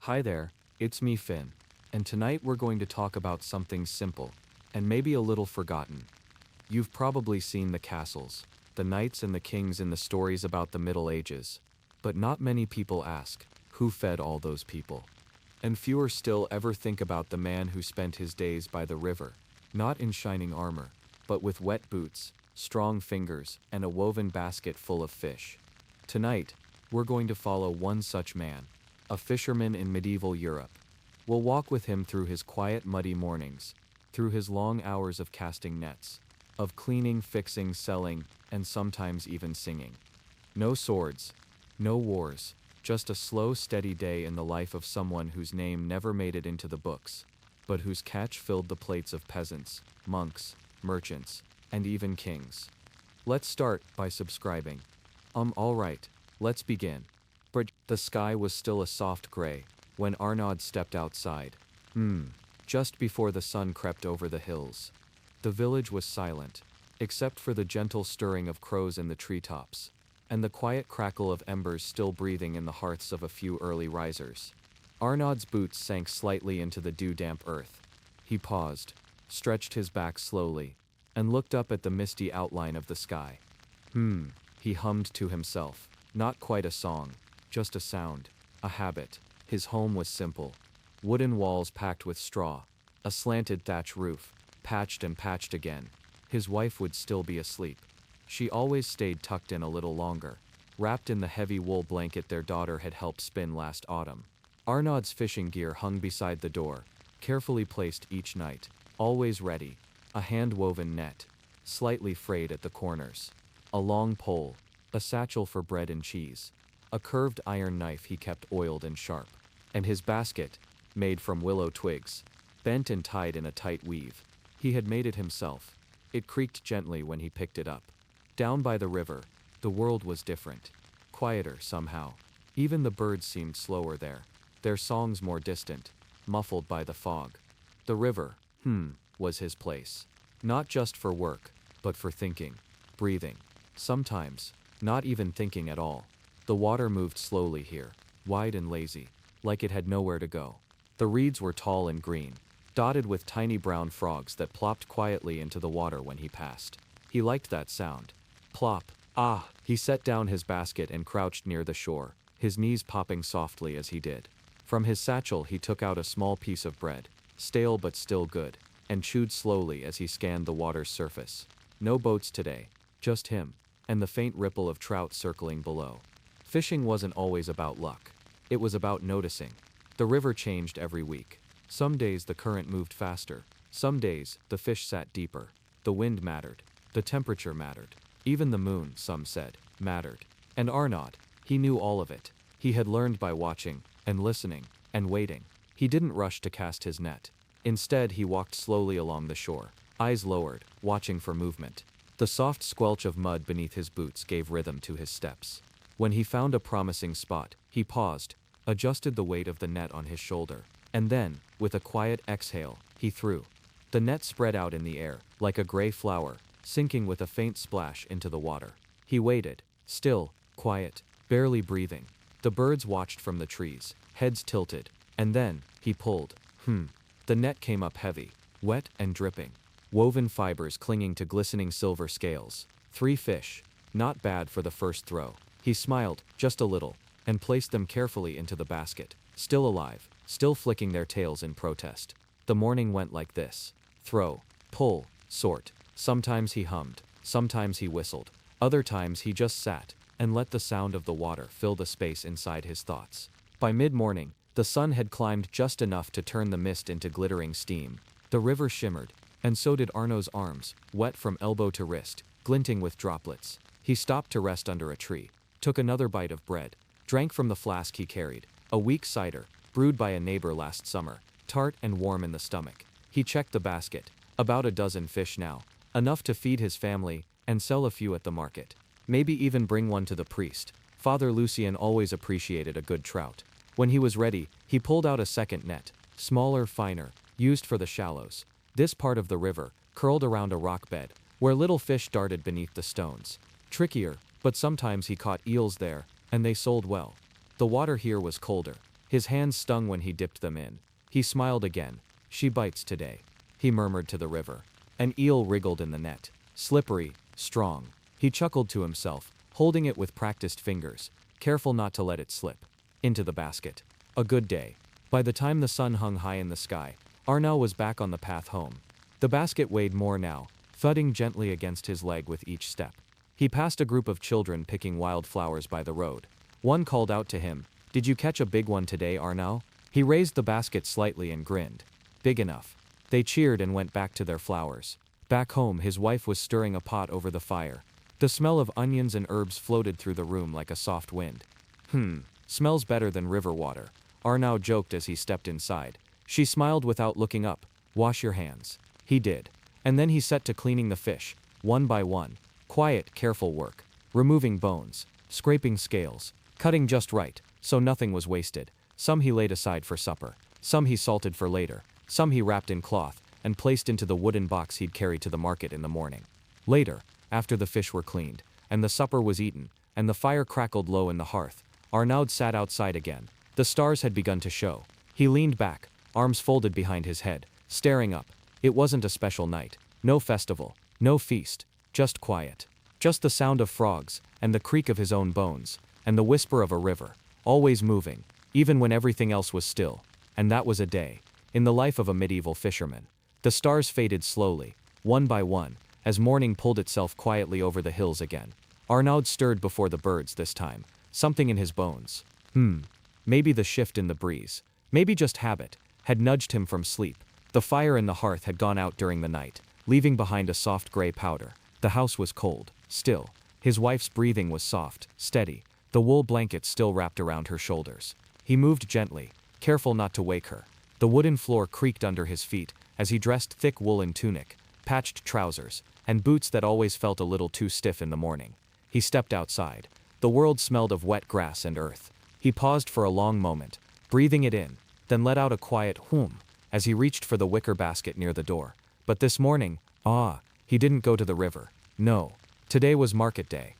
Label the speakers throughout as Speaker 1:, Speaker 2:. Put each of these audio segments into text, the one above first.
Speaker 1: Hi there, it's me Finn, and tonight we're going to talk about something simple, and maybe a little forgotten. You've probably seen the castles, the knights and the kings in the stories about the Middle Ages, but not many people ask, who fed all those people? And fewer still ever think about the man who spent his days by the river, not in shining armor, but with wet boots, strong fingers, and a woven basket full of fish. Tonight, we're going to follow one such man, a fisherman in medieval Europe. We'll walk with him through his quiet muddy mornings, through his long hours of casting nets, of cleaning, fixing, selling, and sometimes even singing. No swords, no wars, just a slow, steady day in the life of someone whose name never made it into the books, but whose catch filled the plates of peasants, monks, merchants, and even kings. Let's start by subscribing. Alright, let's begin. But the sky was still a soft gray when Arnaud stepped outside. Just before the sun crept over the hills. The village was silent, except for the gentle stirring of crows in the treetops, and the quiet crackle of embers still breathing in the hearths of a few early risers. Arnaud's boots sank slightly into the dew-damp earth. He paused, stretched his back slowly, and looked up at the misty outline of the sky. He hummed to himself, not quite a song, just a sound, a habit. His home was simple. Wooden walls packed with straw, a slanted thatch roof, patched and patched again. His wife would still be asleep. She always stayed tucked in a little longer, wrapped in the heavy wool blanket their daughter had helped spin last autumn. Arnaud's fishing gear hung beside the door, carefully placed each night, always ready. A hand-woven net, slightly frayed at the corners. A long pole, a satchel for bread and cheese. A curved iron knife he kept oiled and sharp. And his basket, made from willow twigs, bent and tied in a tight weave. He had made it himself. It creaked gently when he picked it up. Down by the river, the world was different. Quieter somehow. Even the birds seemed slower there, their songs more distant, muffled by the fog. The river, was his place. Not just for work, but for thinking, breathing. Sometimes, not even thinking at all. The water moved slowly here, wide and lazy, like it had nowhere to go. The reeds were tall and green, dotted with tiny brown frogs that plopped quietly into the water when he passed. He liked that sound. Plop. Ah! He set down his basket and crouched near the shore, his knees popping softly as he did. From his satchel he took out a small piece of bread, stale but still good, and chewed slowly as he scanned the water's surface. No boats today, just him, and the faint ripple of trout circling below. Fishing wasn't always about luck. It was about noticing. The river changed every week. Some days the current moved faster. Some days the fish sat deeper. The wind mattered. The temperature mattered. Even the moon, some said, mattered. And Arnaud, he knew all of it. He had learned by watching, and listening, and waiting. He didn't rush to cast his net. Instead he walked slowly along the shore, eyes lowered, watching for movement. The soft squelch of mud beneath his boots gave rhythm to his steps. When he found a promising spot, he paused, adjusted the weight of the net on his shoulder, and then, with a quiet exhale, he threw. The net spread out in the air, like a gray flower, sinking with a faint splash into the water. He waited, still, quiet, barely breathing. The birds watched from the trees, heads tilted, and then, he pulled. The net came up heavy, wet and dripping. Woven fibers clinging to glistening silver scales. 3 fish. Not bad for the first throw. He smiled, just a little, and placed them carefully into the basket. Still alive, still flicking their tails in protest. The morning went like this. Throw, pull, sort. Sometimes he hummed, sometimes he whistled. Other times he just sat, and let the sound of the water fill the space inside his thoughts. By mid-morning, the sun had climbed just enough to turn the mist into glittering steam. The river shimmered, and so did Arnaud's arms, wet from elbow to wrist, glinting with droplets. He stopped to rest under a tree, took another bite of bread, drank from the flask he carried, a weak cider, brewed by a neighbor last summer, tart and warm in the stomach. He checked the basket, about a dozen fish now, enough to feed his family, and sell a few at the market. Maybe even bring one to the priest. Father Lucien always appreciated a good trout. When he was ready, he pulled out a second net, smaller, finer, used for the shallows. This part of the river, curled around a rock bed, where little fish darted beneath the stones. Trickier, but sometimes he caught eels there, and they sold well. The water here was colder, His hands stung when he dipped them in. He smiled again. She bites today, he murmured to the river. An eel wriggled in the net. Slippery, strong. He chuckled to himself, holding it with practiced fingers, careful not to let it slip. Into the basket. A good day. By the time the sun hung high in the sky, Arnau was back on the path home. The basket weighed more now, thudding gently against his leg with each step. He passed a group of children picking wildflowers by the road. One called out to him, "Did you catch a big one today, Arnau?" He raised the basket slightly and grinned. Big enough. They cheered and went back to their flowers. Back home, his wife was stirring a pot over the fire. The smell of onions and herbs floated through the room like a soft wind. Smells better than river water, Arnau joked as he stepped inside. She smiled without looking up. Wash your hands. He did. And then he set to cleaning the fish, one by one. Quiet, careful work. Removing bones, scraping scales, cutting just right, so nothing was wasted. Some he laid aside for supper. Some he salted for later. Some he wrapped in cloth and placed into the wooden box he'd carry to the market in the morning. Later, after the fish were cleaned, and the supper was eaten, and the fire crackled low in the hearth, Arnaud sat outside again. The stars had begun to show. He leaned back, arms folded behind his head, staring up. It wasn't a special night. No festival. No feast. Just quiet. Just the sound of frogs, and the creak of his own bones, and the whisper of a river, always moving, even when everything else was still. And that was a day in the life of a medieval fisherman. The stars faded slowly, one by one, as morning pulled itself quietly over the hills again. Arnaud stirred before the birds this time, something in his bones. Maybe the shift in the breeze, maybe just habit, had nudged him from sleep. The fire in the hearth had gone out during the night, leaving behind a soft gray powder. The house was cold, still. His wife's breathing was soft, steady, the wool blanket still wrapped around her shoulders. He moved gently, careful not to wake her. The wooden floor creaked under his feet as he dressed thick woolen tunic, patched trousers, and boots that always felt a little too stiff in the morning. He stepped outside. The world smelled of wet grass and earth. He paused for a long moment, breathing it in, then let out a quiet whoom as he reached for the wicker basket near the door. But this morning, he didn't go to the river. No, today was market day.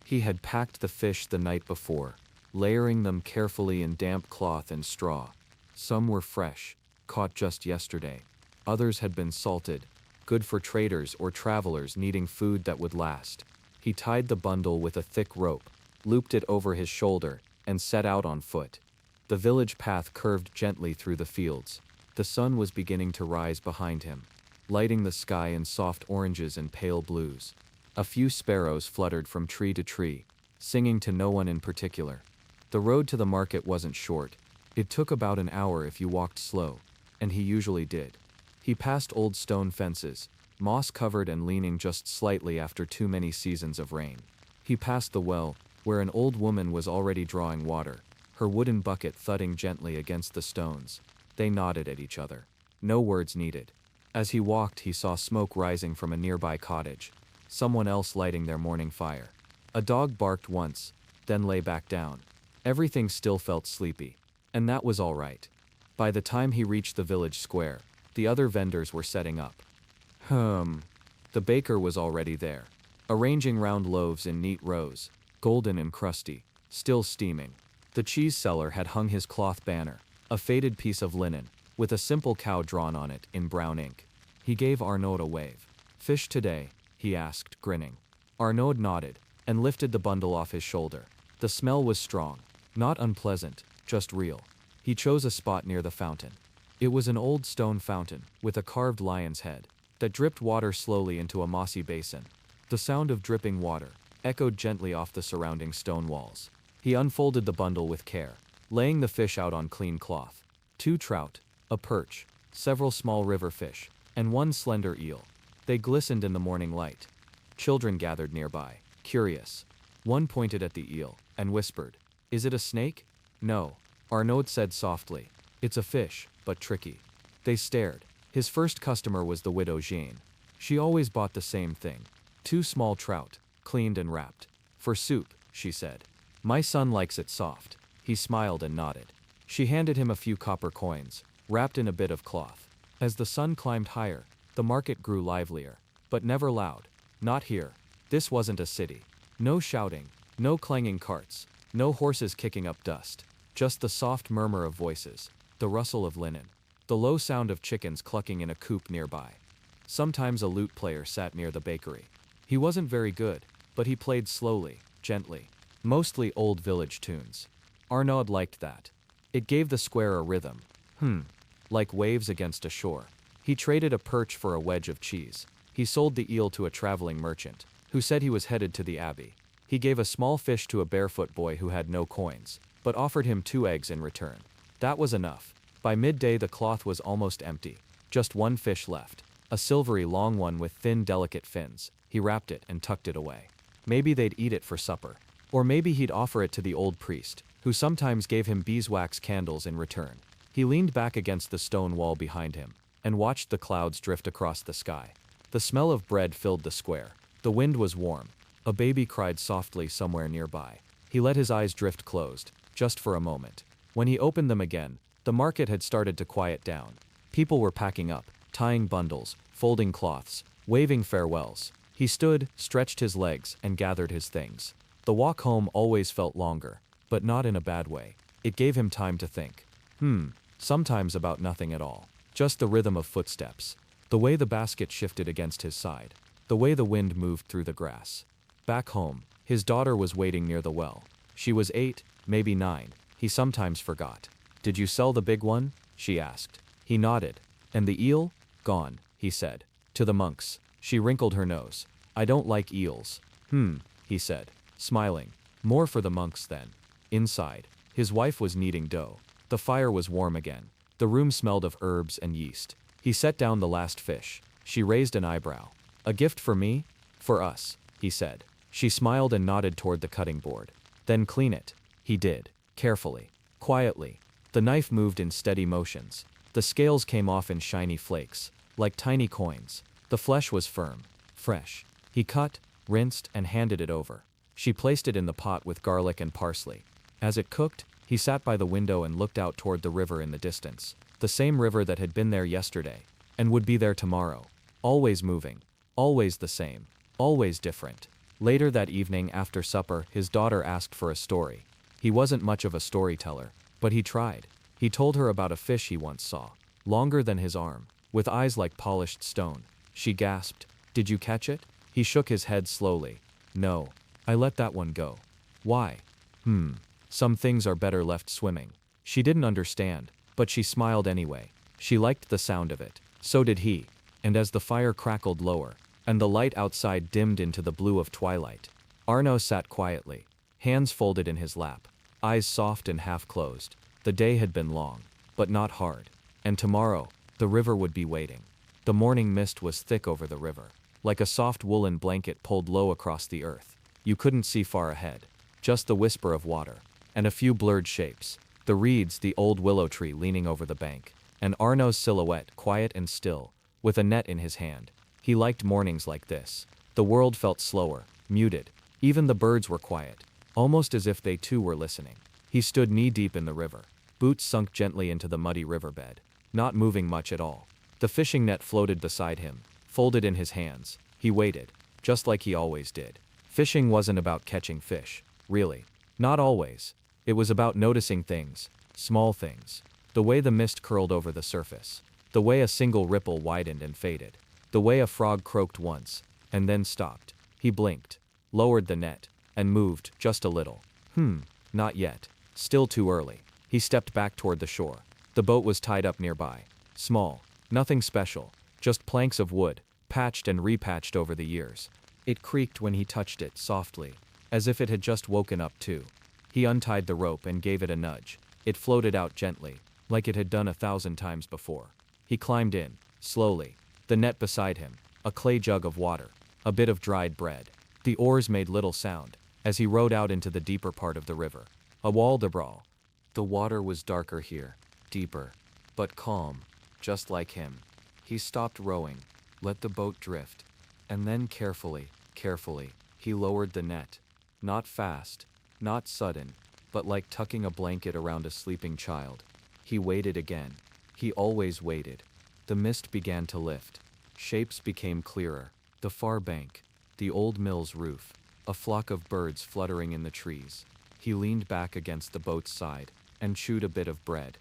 Speaker 1: He had packed the fish the night before, layering them carefully in damp cloth and straw. Some were fresh, caught just yesterday. Others had been salted, good for traders or travelers needing food that would last. He tied the bundle with a thick rope, looped it over his shoulder, and set out on foot. The village path curved gently through the fields. The sun was beginning to rise behind him, lighting the sky in soft oranges and pale blues. A few sparrows fluttered from tree to tree, singing to no one in particular. The road to the market wasn't short. It took about an hour if you walked slow, and he usually did. He passed old stone fences, moss-covered and leaning just slightly after too many seasons of rain. He passed the well, where an old woman was already drawing water, her wooden bucket thudding gently against the stones. They nodded at each other. No words needed. As he walked, he saw smoke rising from a nearby cottage, someone else lighting their morning fire. A dog barked once, then lay back down. Everything still felt sleepy, and that was all right. By the time he reached the village square, the other vendors were setting up. The baker was already there, arranging round loaves in neat rows, golden and crusty, still steaming. The cheese seller had hung his cloth banner, a faded piece of linen, with a simple cow drawn on it in brown ink. He gave Arnaud a wave. "Fish today?" he asked, grinning. Arnaud nodded, and lifted the bundle off his shoulder. The smell was strong, not unpleasant, just real. He chose a spot near the fountain. It was an old stone fountain, with a carved lion's head, that dripped water slowly into a mossy basin. The sound of dripping water echoed gently off the surrounding stone walls. He unfolded the bundle with care, laying the fish out on clean cloth. 2 trout, a perch, several small river fish, and 1 slender eel. They glistened in the morning light. Children gathered nearby, curious. One pointed at the eel, and whispered, "Is it a snake?" "No," Arnaud said softly. "It's a fish, but tricky." They stared. His first customer was the widow Jeanne. She always bought the same thing. 2 small trout, cleaned and wrapped. "For soup," she said. "My son likes it soft." He smiled and nodded. She handed him a few copper coins, wrapped in a bit of cloth. As the sun climbed higher, the market grew livelier, but never loud. Not here. This wasn't a city. No shouting, no clanging carts, no horses kicking up dust. Just the soft murmur of voices, the rustle of linen, the low sound of chickens clucking in a coop nearby. Sometimes a lute player sat near the bakery. He wasn't very good, but he played slowly, gently. Mostly old village tunes. Arnaud liked that. It gave the square a rhythm. Like waves against a shore. He traded a perch for a wedge of cheese. He sold the eel to a traveling merchant, who said he was headed to the abbey. He gave a small fish to a barefoot boy who had no coins, but offered him 2 eggs in return. That was enough. By midday the cloth was almost empty. Just one fish left. A silvery long one with thin delicate fins. He wrapped it and tucked it away. Maybe they'd eat it for supper. Or maybe he'd offer it to the old priest, who sometimes gave him beeswax candles in return. He leaned back against the stone wall behind him, and watched the clouds drift across the sky. The smell of bread filled the square. The wind was warm. A baby cried softly somewhere nearby. He let his eyes drift closed, just for a moment. When he opened them again, the market had started to quiet down. People were packing up, tying bundles, folding cloths, waving farewells. He stood, stretched his legs, and gathered his things. The walk home always felt longer, but not in a bad way. It gave him time to think. Sometimes about nothing at all. Just the rhythm of footsteps. The way the basket shifted against his side. The way the wind moved through the grass. Back home, his daughter was waiting near the well. She was 8, maybe 9. He sometimes forgot. "Did you sell the big one?" she asked. He nodded. "And the eel?" "Gone," he said. To the monks. She wrinkled her nose. "I don't like eels." He said, smiling. More for the monks then. Inside, his wife was kneading dough. The fire was warm again. The room smelled of herbs and yeast. He set down the last fish. She raised an eyebrow. "A gift for me?" "For us," he said. She smiled and nodded toward the cutting board. "Then clean it." He did. Carefully. Quietly. The knife moved in steady motions. The scales came off in shiny flakes, like tiny coins. The flesh was firm. Fresh. He cut, rinsed, and handed it over. She placed it in the pot with garlic and parsley. As it cooked, he sat by the window and looked out toward the river in the distance. The same river that had been there yesterday, and would be there tomorrow. Always moving. Always the same. Always different. Later that evening after supper, his daughter asked for a story. He wasn't much of a storyteller, but he tried. He told her about a fish he once saw, longer than his arm, with eyes like polished stone. She gasped, "Did you catch it?" He shook his head slowly. "No. I let that one go." "Why?" Some things are better left swimming." She didn't understand, but she smiled anyway. She liked the sound of it. So did he. And as the fire crackled lower, and the light outside dimmed into the blue of twilight, Arnaud sat quietly, hands folded in his lap, eyes soft and half-closed. The day had been long, but not hard. And tomorrow, the river would be waiting. The morning mist was thick over the river, like a soft woolen blanket pulled low across the earth. You couldn't see far ahead. Just the whisper of water, and a few blurred shapes. The reeds, the old willow tree leaning over the bank, and Arnaud's silhouette, quiet and still, with a net in his hand. He liked mornings like this. The world felt slower, muted. Even the birds were quiet, almost as if they too were listening. He stood knee-deep in the river. Boots sunk gently into the muddy riverbed, not moving much at all. The fishing net floated beside him, folded in his hands. He waited, just like he always did. Fishing wasn't about catching fish, really. Not always. It was about noticing things, small things. The way the mist curled over the surface. The way a single ripple widened and faded. The way a frog croaked once, and then stopped. He blinked, lowered the net, and moved, just a little. Not yet. Still too early. He stepped back toward the shore. The boat was tied up nearby. Small. Nothing special. Just planks of wood, patched and repatched over the years. It creaked when he touched it softly, as if it had just woken up too. He untied the rope and gave it a nudge. It floated out gently, like it had done 1,000 times before. He climbed in, slowly. The net beside him, a clay jug of water, a bit of dried bread. The oars made little sound, as he rowed out into the deeper part of the river. A wall de brawl. The water was darker here, deeper, but calm, just like him. He stopped rowing, let the boat drift, and then carefully, he lowered the net. Not fast, not sudden, but like tucking a blanket around a sleeping child. He waited again. He always waited. The mist began to lift. Shapes became clearer. The far bank, the old mill's roof, a flock of birds fluttering in the trees. He leaned back against the boat's side, and chewed a bit of bread.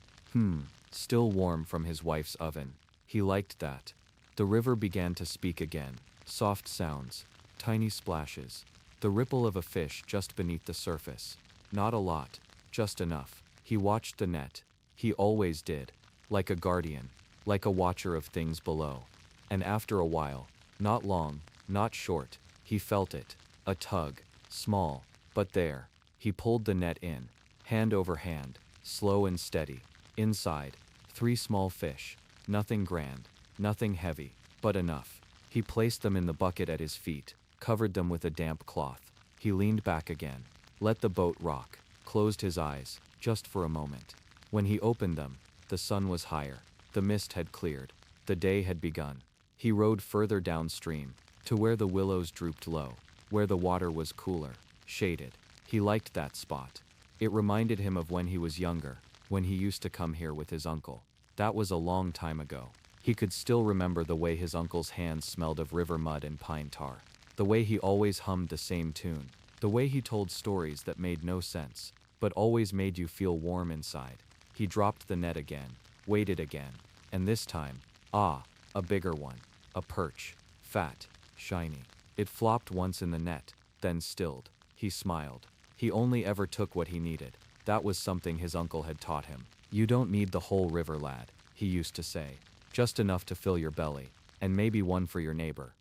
Speaker 1: Still warm from his wife's oven. He liked that. The river began to speak again. Soft sounds, tiny splashes, the ripple of a fish just beneath the surface. Not a lot, just enough. He watched the net. He always did. Like a guardian, like a watcher of things below. And after a while, not long, not short, he felt it. A tug, small, but there. He pulled the net in, hand over hand, slow and steady. Inside, 3 small fish. Nothing grand, nothing heavy, but enough. He placed them in the bucket at his feet, covered them with a damp cloth. He leaned back again, let the boat rock, closed his eyes, just for a moment. When he opened them, the sun was higher, the mist had cleared, the day had begun. He rowed further downstream, to where the willows drooped low, where the water was cooler, shaded. He liked that spot. It reminded him of when he was younger, when he used to come here with his uncle. That was a long time ago. He could still remember the way his uncle's hands smelled of river mud and pine tar. The way he always hummed the same tune. The way he told stories that made no sense, but always made you feel warm inside. He dropped the net again, waited again, and this time, a bigger one. A perch. Fat, shiny. It flopped once in the net, then stilled. He smiled. He only ever took what he needed. That was something his uncle had taught him. You don't need the whole river, lad, he used to say. Just enough to fill your belly, and maybe one for your neighbor.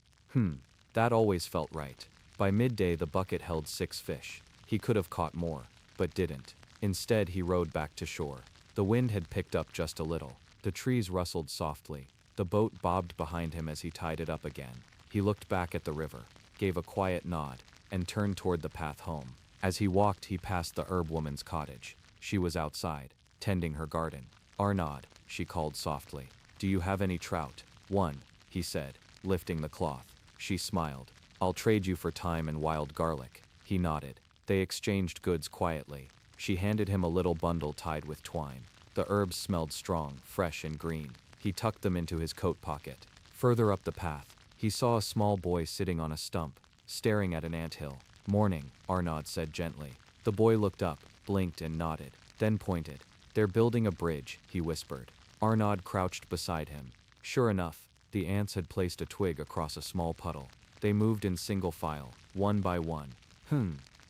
Speaker 1: That always felt right. By midday the bucket held 6 fish. He could have caught more, but didn't. Instead he rowed back to shore. The wind had picked up just a little. The trees rustled softly. The boat bobbed behind him as he tied it up again. He looked back at the river, gave a quiet nod, and turned toward the path home. As he walked he passed the herb woman's cottage. She was outside, tending her garden. Arnaud, she called softly. Do you have any trout? 1, he said, lifting the cloth. She smiled. I'll trade you for thyme and wild garlic. He nodded. They exchanged goods quietly. She handed him a little bundle tied with twine. The herbs smelled strong, fresh and green. He tucked them into his coat pocket. Further up the path, he saw a small boy sitting on a stump, staring at an anthill. Morning, Arnaud said gently. The boy looked up, blinked and nodded, then pointed. They're building a bridge, he whispered. Arnaud crouched beside him. Sure enough, the ants had placed a twig across a small puddle. They moved in single file, one by one.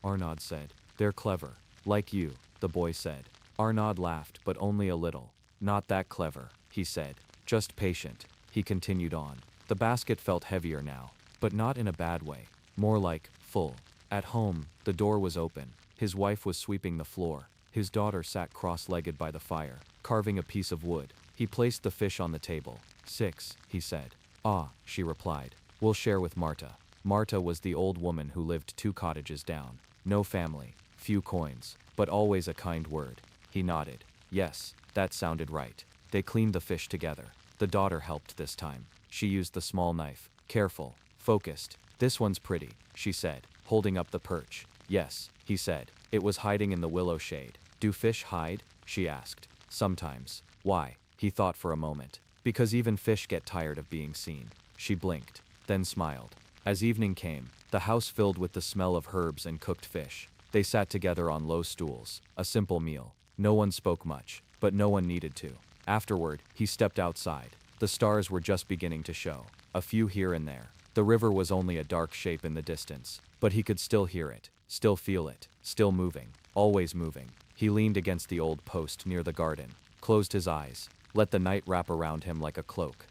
Speaker 1: Arnaud said. They're clever. Like you, the boy said. Arnaud laughed, but only a little. Not that clever, he said. Just patient. He continued on. The basket felt heavier now, but not in a bad way. More like, full. At home, the door was open. His wife was sweeping the floor. His daughter sat cross-legged by the fire, carving a piece of wood. He placed the fish on the table. 6, he said. Ah, she replied. We'll share with Marta. Marta was the old woman who lived 2 cottages down. No family, few coins, but always a kind word. He nodded. Yes, that sounded right. They cleaned the fish together. The daughter helped this time. She used the small knife. Careful, focused. This one's pretty, she said, holding up the perch. Yes, he said. It was hiding in the willow shade. Do fish hide? She asked. Sometimes. Why? He thought for a moment. Because even fish get tired of being seen. She blinked, then smiled. As evening came, the house filled with the smell of herbs and cooked fish. They sat together on low stools, a simple meal. No one spoke much, but no one needed to. Afterward, he stepped outside. The stars were just beginning to show, a few here and there. The river was only a dark shape in the distance, but he could still hear it, still feel it, still moving, always moving. He leaned against the old post near the garden, closed his eyes, let the night wrap around him like a cloak.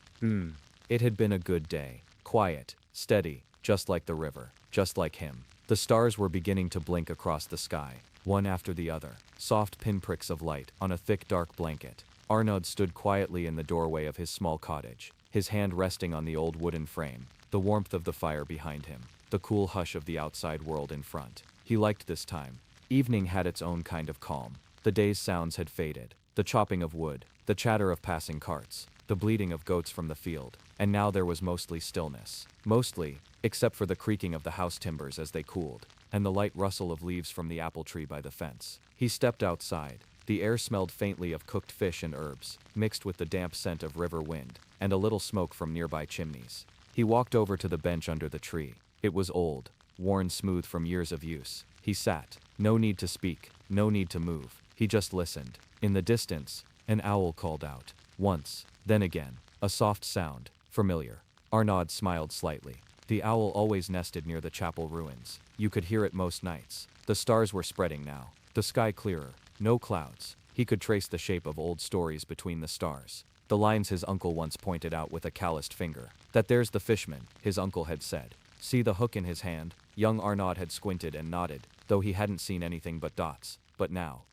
Speaker 1: It had been a good day, quiet, steady, just like the river, just like him. The stars were beginning to blink across the sky, one after the other, soft pinpricks of light on a thick dark blanket. Arnaud stood quietly in the doorway of his small cottage, his hand resting on the old wooden frame, the warmth of the fire behind him, the cool hush of the outside world in front. He liked this time. Evening had its own kind of calm. The day's sounds had faded, the chopping of wood, the chatter of passing carts, the bleating of goats from the field, and now there was mostly stillness. Mostly, except for the creaking of the house timbers as they cooled, and the light rustle of leaves from the apple tree by the fence. He stepped outside. The air smelled faintly of cooked fish and herbs, mixed with the damp scent of river wind, and a little smoke from nearby chimneys. He walked over to the bench under the tree. It was old, worn smooth from years of use. He sat. No need to speak, no need to move. He just listened. In the distance, an owl called out. Once, then again. A soft sound, familiar. Arnaud smiled slightly. The owl always nested near the chapel ruins. You could hear it most nights. The stars were spreading now. The sky clearer. No clouds. He could trace the shape of old stories between the stars. The lines his uncle once pointed out with a calloused finger. That there's the Fisherman, his uncle had said. See the hook in his hand? Young Arnaud had squinted and nodded, though he hadn't seen anything but dots. But now,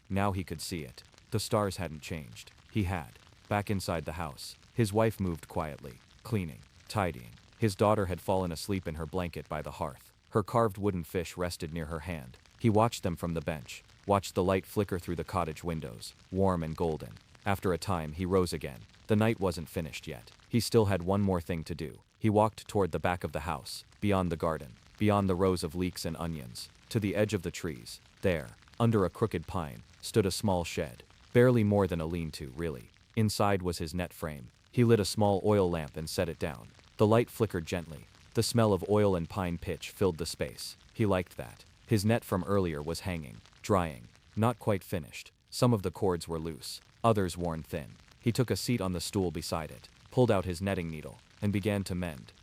Speaker 1: now he could see it. The stars hadn't changed. He had. Back inside the house, his wife moved quietly, cleaning, tidying. His daughter had fallen asleep in her blanket by the hearth. Her carved wooden fish rested near her hand. He watched them from the bench, watched the light flicker through the cottage windows, warm and golden. After a time, he rose again. The night wasn't finished yet. He still had one more thing to do. He walked toward the back of the house, beyond the garden, beyond the rows of leeks and onions, to the edge of the trees. There, under a crooked pine, stood a small shed. Barely more than a lean-to, really. Inside was his net frame. He lit a small oil lamp and set it down. The light flickered gently. The smell of oil and pine pitch filled the space. He liked that. His net from earlier was hanging, drying, not quite finished. Some of the cords were loose, others worn thin. He took a seat on the stool beside it, pulled out his netting needle, and began to mend.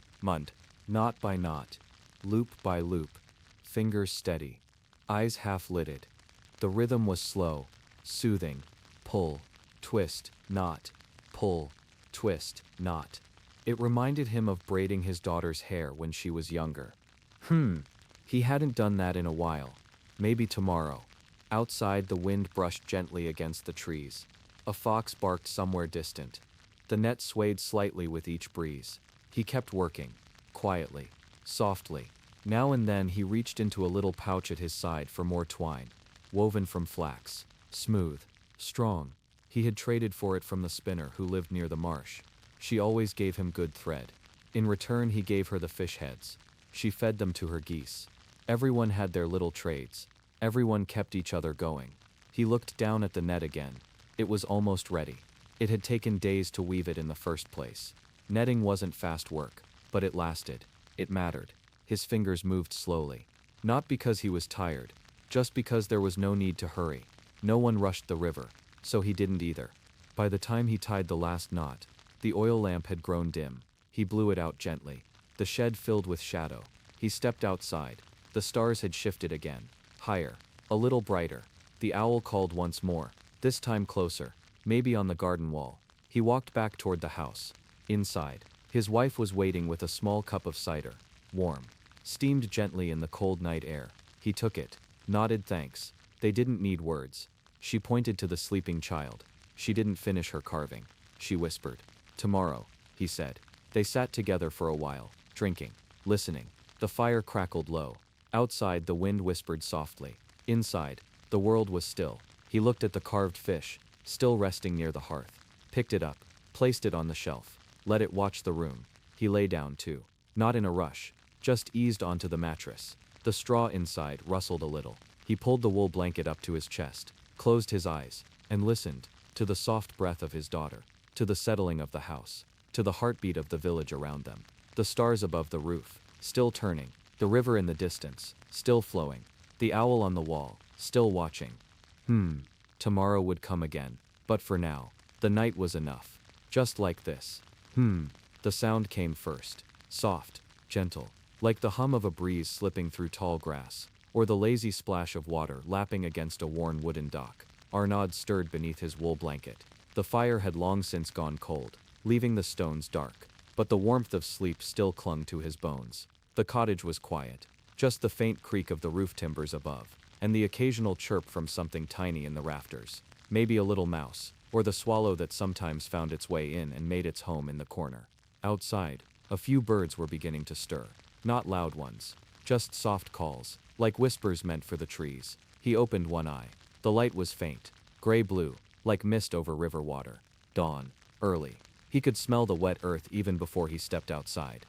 Speaker 1: Knot by knot, loop by loop, fingers steady, eyes half-lidded. The rhythm was slow, soothing. Pull, twist, knot, pull, twist, knot. It reminded him of braiding his daughter's hair when she was younger. He hadn't done that in a while. Maybe tomorrow. Outside, the wind brushed gently against the trees. A fox barked somewhere distant. The net swayed slightly with each breeze. He kept working, quietly, softly. Now and then he reached into a little pouch at his side for more twine, woven from flax, smooth, strong. He had traded for it from the spinner who lived near the marsh. She always gave him good thread. In return, he gave her the fish heads. She fed them to her geese. Everyone had their little trades. Everyone kept each other going. He looked down at the net again. It was almost ready. It had taken days to weave it in the first place. Netting wasn't fast work, but it lasted. It mattered. His fingers moved slowly. Not because he was tired, just because there was no need to hurry. No one rushed the river, so he didn't either. By the time he tied the last knot, the oil lamp had grown dim. He blew it out gently. The shed filled with shadow. He stepped outside. The stars had shifted again. Higher. A little brighter. The owl called once more. This time closer. Maybe on the garden wall. He walked back toward the house. Inside, his wife was waiting with a small cup of cider. Warm. Steamed gently in the cold night air. He took it. Nodded thanks. They didn't need words. She pointed to the sleeping child. She didn't finish her carving. She whispered. Tomorrow, he said. They sat together for a while, drinking, listening. The fire crackled low. Outside, the wind whispered softly. Inside, the world was still. He looked at the carved fish, still resting near the hearth. Picked it up, placed it on the shelf. Let it watch the room. He lay down too. Not in a rush, just eased onto the mattress. The straw inside rustled a little. He pulled the wool blanket up to his chest, closed his eyes, and listened, to the soft breath of his daughter, to the settling of the house, to the heartbeat of the village around them. The stars above the roof, still turning, the river in the distance, still flowing, the owl on the wall, still watching. Tomorrow would come again, but for now, the night was enough. Just like this. The sound came first, soft, gentle, like the hum of a breeze slipping through tall grass, or the lazy splash of water lapping against a worn wooden dock. Arnaud stirred beneath his wool blanket. The fire had long since gone cold, leaving the stones dark, but the warmth of sleep still clung to his bones. The cottage was quiet, just the faint creak of the roof timbers above, and the occasional chirp from something tiny in the rafters. Maybe a little mouse, or the swallow that sometimes found its way in and made its home in the corner. Outside, a few birds were beginning to stir. Not loud ones, just soft calls, like whispers meant for the trees. He opened one eye. The light was faint, gray-blue, like mist over river water. Dawn, early. He could smell the wet earth even before he stepped outside.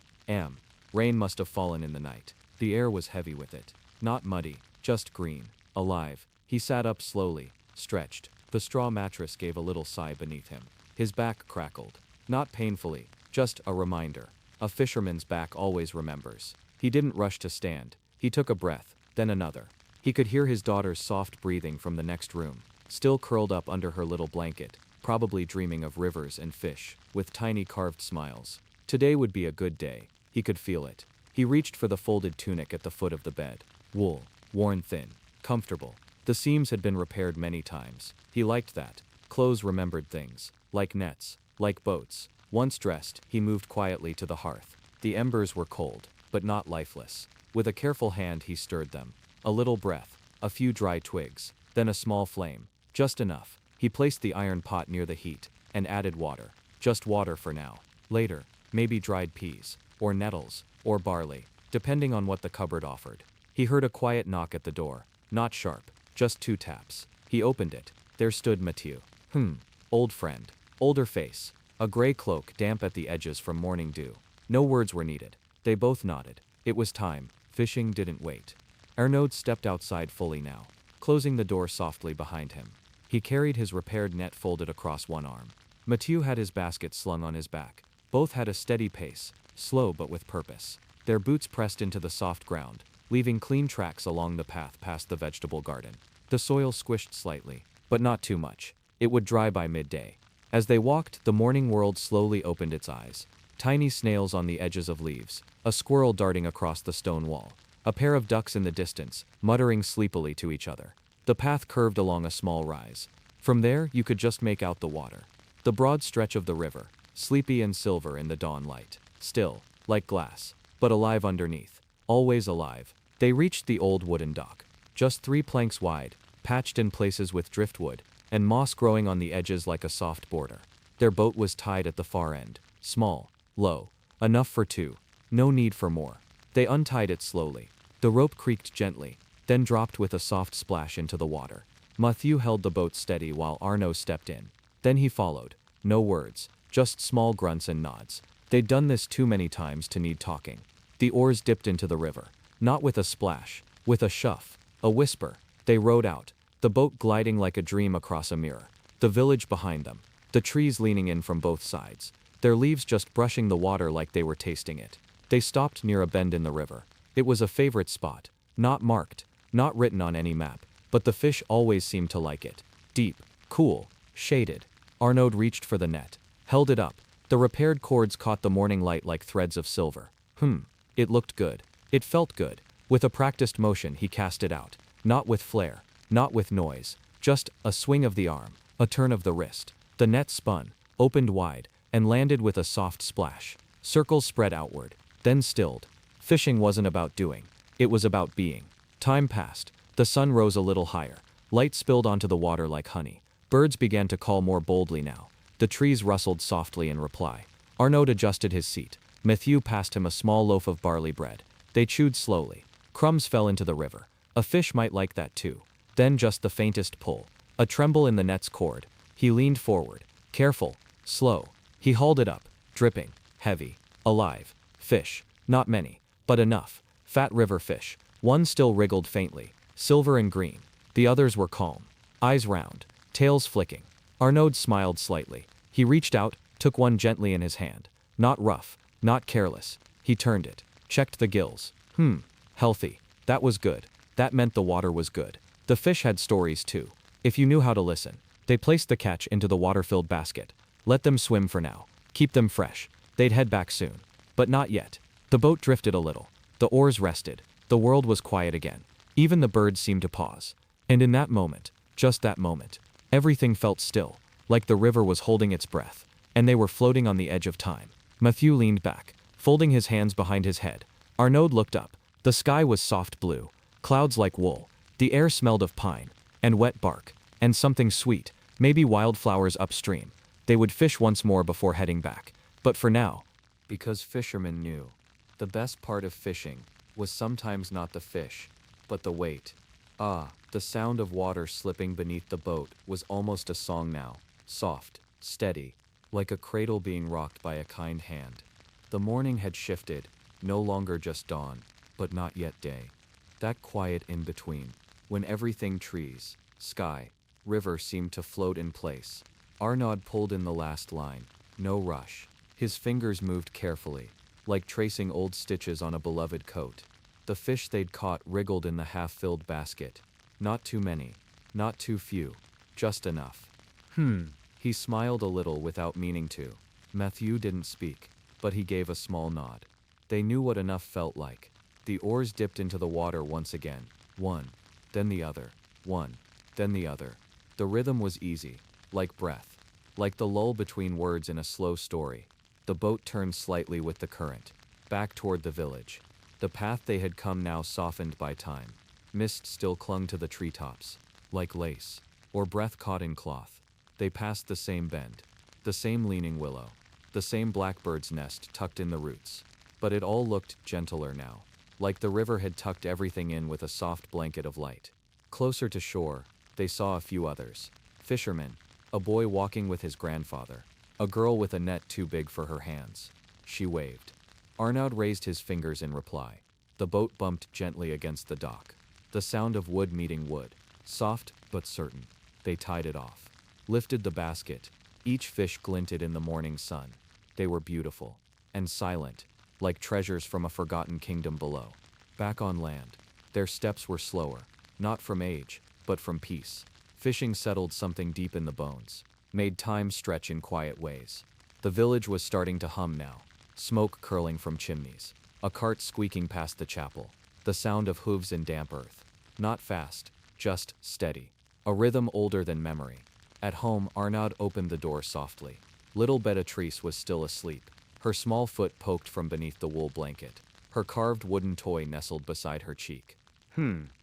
Speaker 1: Rain must have fallen in the night. The air was heavy with it. Not muddy, just green, alive. He sat up slowly, stretched. The straw mattress gave a little sigh beneath him. His back crackled. Not painfully, just a reminder. A fisherman's back always remembers. He didn't rush to stand. He took a breath, then another. He could hear his daughter's soft breathing from the next room, still curled up under her little blanket, probably dreaming of rivers and fish, with tiny carved smiles. Today would be a good day. He could feel it. He reached for the folded tunic at the foot of the bed. Wool, worn thin, comfortable. The seams had been repaired many times. He liked that. Clothes remembered things, like nets, like boats. Once dressed, he moved quietly to the hearth. The embers were cold, but not lifeless. With a careful hand he stirred them. A little breath, a few dry twigs, then a small flame. Just enough. He placed the iron pot near the heat, and added water. Just water for now. Later, maybe dried peas, or nettles, or barley, depending on what the cupboard offered. He heard a quiet knock at the door. Not sharp, just 2 taps. He opened it. There stood Mathieu. Old friend. Older face. A gray cloak damp at the edges from morning dew. No words were needed. They both nodded. It was time. Fishing didn't wait. Arnaud stepped outside fully now, closing the door softly behind him. He carried his repaired net folded across one arm. Mathieu had his basket slung on his back. Both had a steady pace, slow but with purpose. Their boots pressed into the soft ground, leaving clean tracks along the path past the vegetable garden. The soil squished slightly, but not too much. It would dry by midday. As they walked, the morning world slowly opened its eyes. Tiny snails on the edges of leaves, a squirrel darting across the stone wall, a pair of ducks in the distance, muttering sleepily to each other. The path curved along a small rise. From there, you could just make out the water. The broad stretch of the river, sleepy and silver in the dawn light. Still, like glass, but alive underneath. Always alive. They reached the old wooden dock. Just 3 planks wide, patched in places with driftwood, and moss growing on the edges like a soft border. Their boat was tied at the far end. Small, low, enough for 2. No need for more. They untied it slowly. The rope creaked gently, then dropped with a soft splash into the water. Mathieu held the boat steady while Arnaud stepped in. Then he followed. No words, just small grunts and nods. They'd done this too many times to need talking. The oars dipped into the river. Not with a splash, with a shuff, a whisper. They rowed out, the boat gliding like a dream across a mirror. The village behind them, the trees leaning in from both sides, their leaves just brushing the water like they were tasting it. They stopped near a bend in the river. It was a favorite spot, not marked, not written on any map, but the fish always seemed to like it. Deep, cool, shaded. Arnaud reached for the net, held it up. The repaired cords caught the morning light like threads of silver. It looked good. It felt good. With a practiced motion he cast it out. Not with flair, not with noise, just a swing of the arm, a turn of the wrist. The net spun, opened wide, and landed with a soft splash. Circles spread outward, then stilled. Fishing wasn't about doing, it was about being. Time passed. The sun rose a little higher. Light spilled onto the water like honey. Birds began to call more boldly now. The trees rustled softly in reply. Arnaud adjusted his seat. Mathieu passed him a small loaf of barley bread. They chewed slowly. Crumbs fell into the river. A fish might like that too. Then just the faintest pull. A tremble in the net's cord. He leaned forward. Careful. Slow. He hauled it up. Dripping. Heavy. Alive. Fish. Not many. But enough. Fat river fish. One still wriggled faintly. Silver and green. The others were calm. Eyes round. Tails flicking. Arnaud smiled slightly. He reached out, took one gently in his hand. Not rough. Not careless. He turned it. Checked the gills. Healthy. That was good. That meant the water was good. The fish had stories too, if you knew how to listen. They placed the catch into the water-filled basket. Let them swim for now. Keep them fresh. They'd head back soon. But not yet. The boat drifted a little. The oars rested. The world was quiet again. Even the birds seemed to pause. And in that moment, just that moment, everything felt still, like the river was holding its breath, and they were floating on the edge of time. Mathieu leaned back, folding his hands behind his head. Arnaud looked up. The sky was soft blue, clouds like wool. The air smelled of pine, and wet bark, and something sweet, maybe wildflowers upstream. They would fish once more before heading back. But for now, because Fisherman knew, the best part of fishing was sometimes not the fish, but the wait. The sound of water slipping beneath the boat was almost a song now, soft, steady, like a cradle being rocked by a kind hand. The morning had shifted, no longer just dawn, but not yet day. That quiet in between, when everything trees, sky, river seemed to float in place. Arnaud pulled in the last line. No rush. His fingers moved carefully, like tracing old stitches on a beloved coat. The fish they'd caught wriggled in the half-filled basket. Not too many. Not too few. Just enough. He smiled a little without meaning to. Matthew didn't speak, but he gave a small nod. They knew what enough felt like. The oars dipped into the water once again. One. Then the other. One. Then the other. The rhythm was easy. Like breath. Like the lull between words in a slow story. The boat turned slightly with the current. Back toward the village. The path they had come now softened by time. Mist still clung to the treetops. Like lace. Or breath caught in cloth. They passed the same bend. The same leaning willow. The same blackbird's nest tucked in the roots. But it all looked gentler now. Like the river had tucked everything in with a soft blanket of light. Closer to shore, they saw a few others. Fishermen. A boy walking with his grandfather. A girl with a net too big for her hands. She waved. Arnaud raised his fingers in reply. The boat bumped gently against the dock. The sound of wood meeting wood. Soft, but certain. They tied it off. Lifted the basket. Each fish glinted in the morning sun. They were beautiful. And silent. Like treasures from a forgotten kingdom below. Back on land. Their steps were slower. Not from age, but from peace. Fishing settled something deep in the bones. Made time stretch in quiet ways. The village was starting to hum now. Smoke curling from chimneys. A cart squeaking past the chapel. The sound of hooves in damp earth. Not fast, just steady. A rhythm older than memory. At home, Arnaud opened the door softly. Little Beatrice was still asleep. Her small foot poked from beneath the wool blanket. Her carved wooden toy nestled beside her cheek.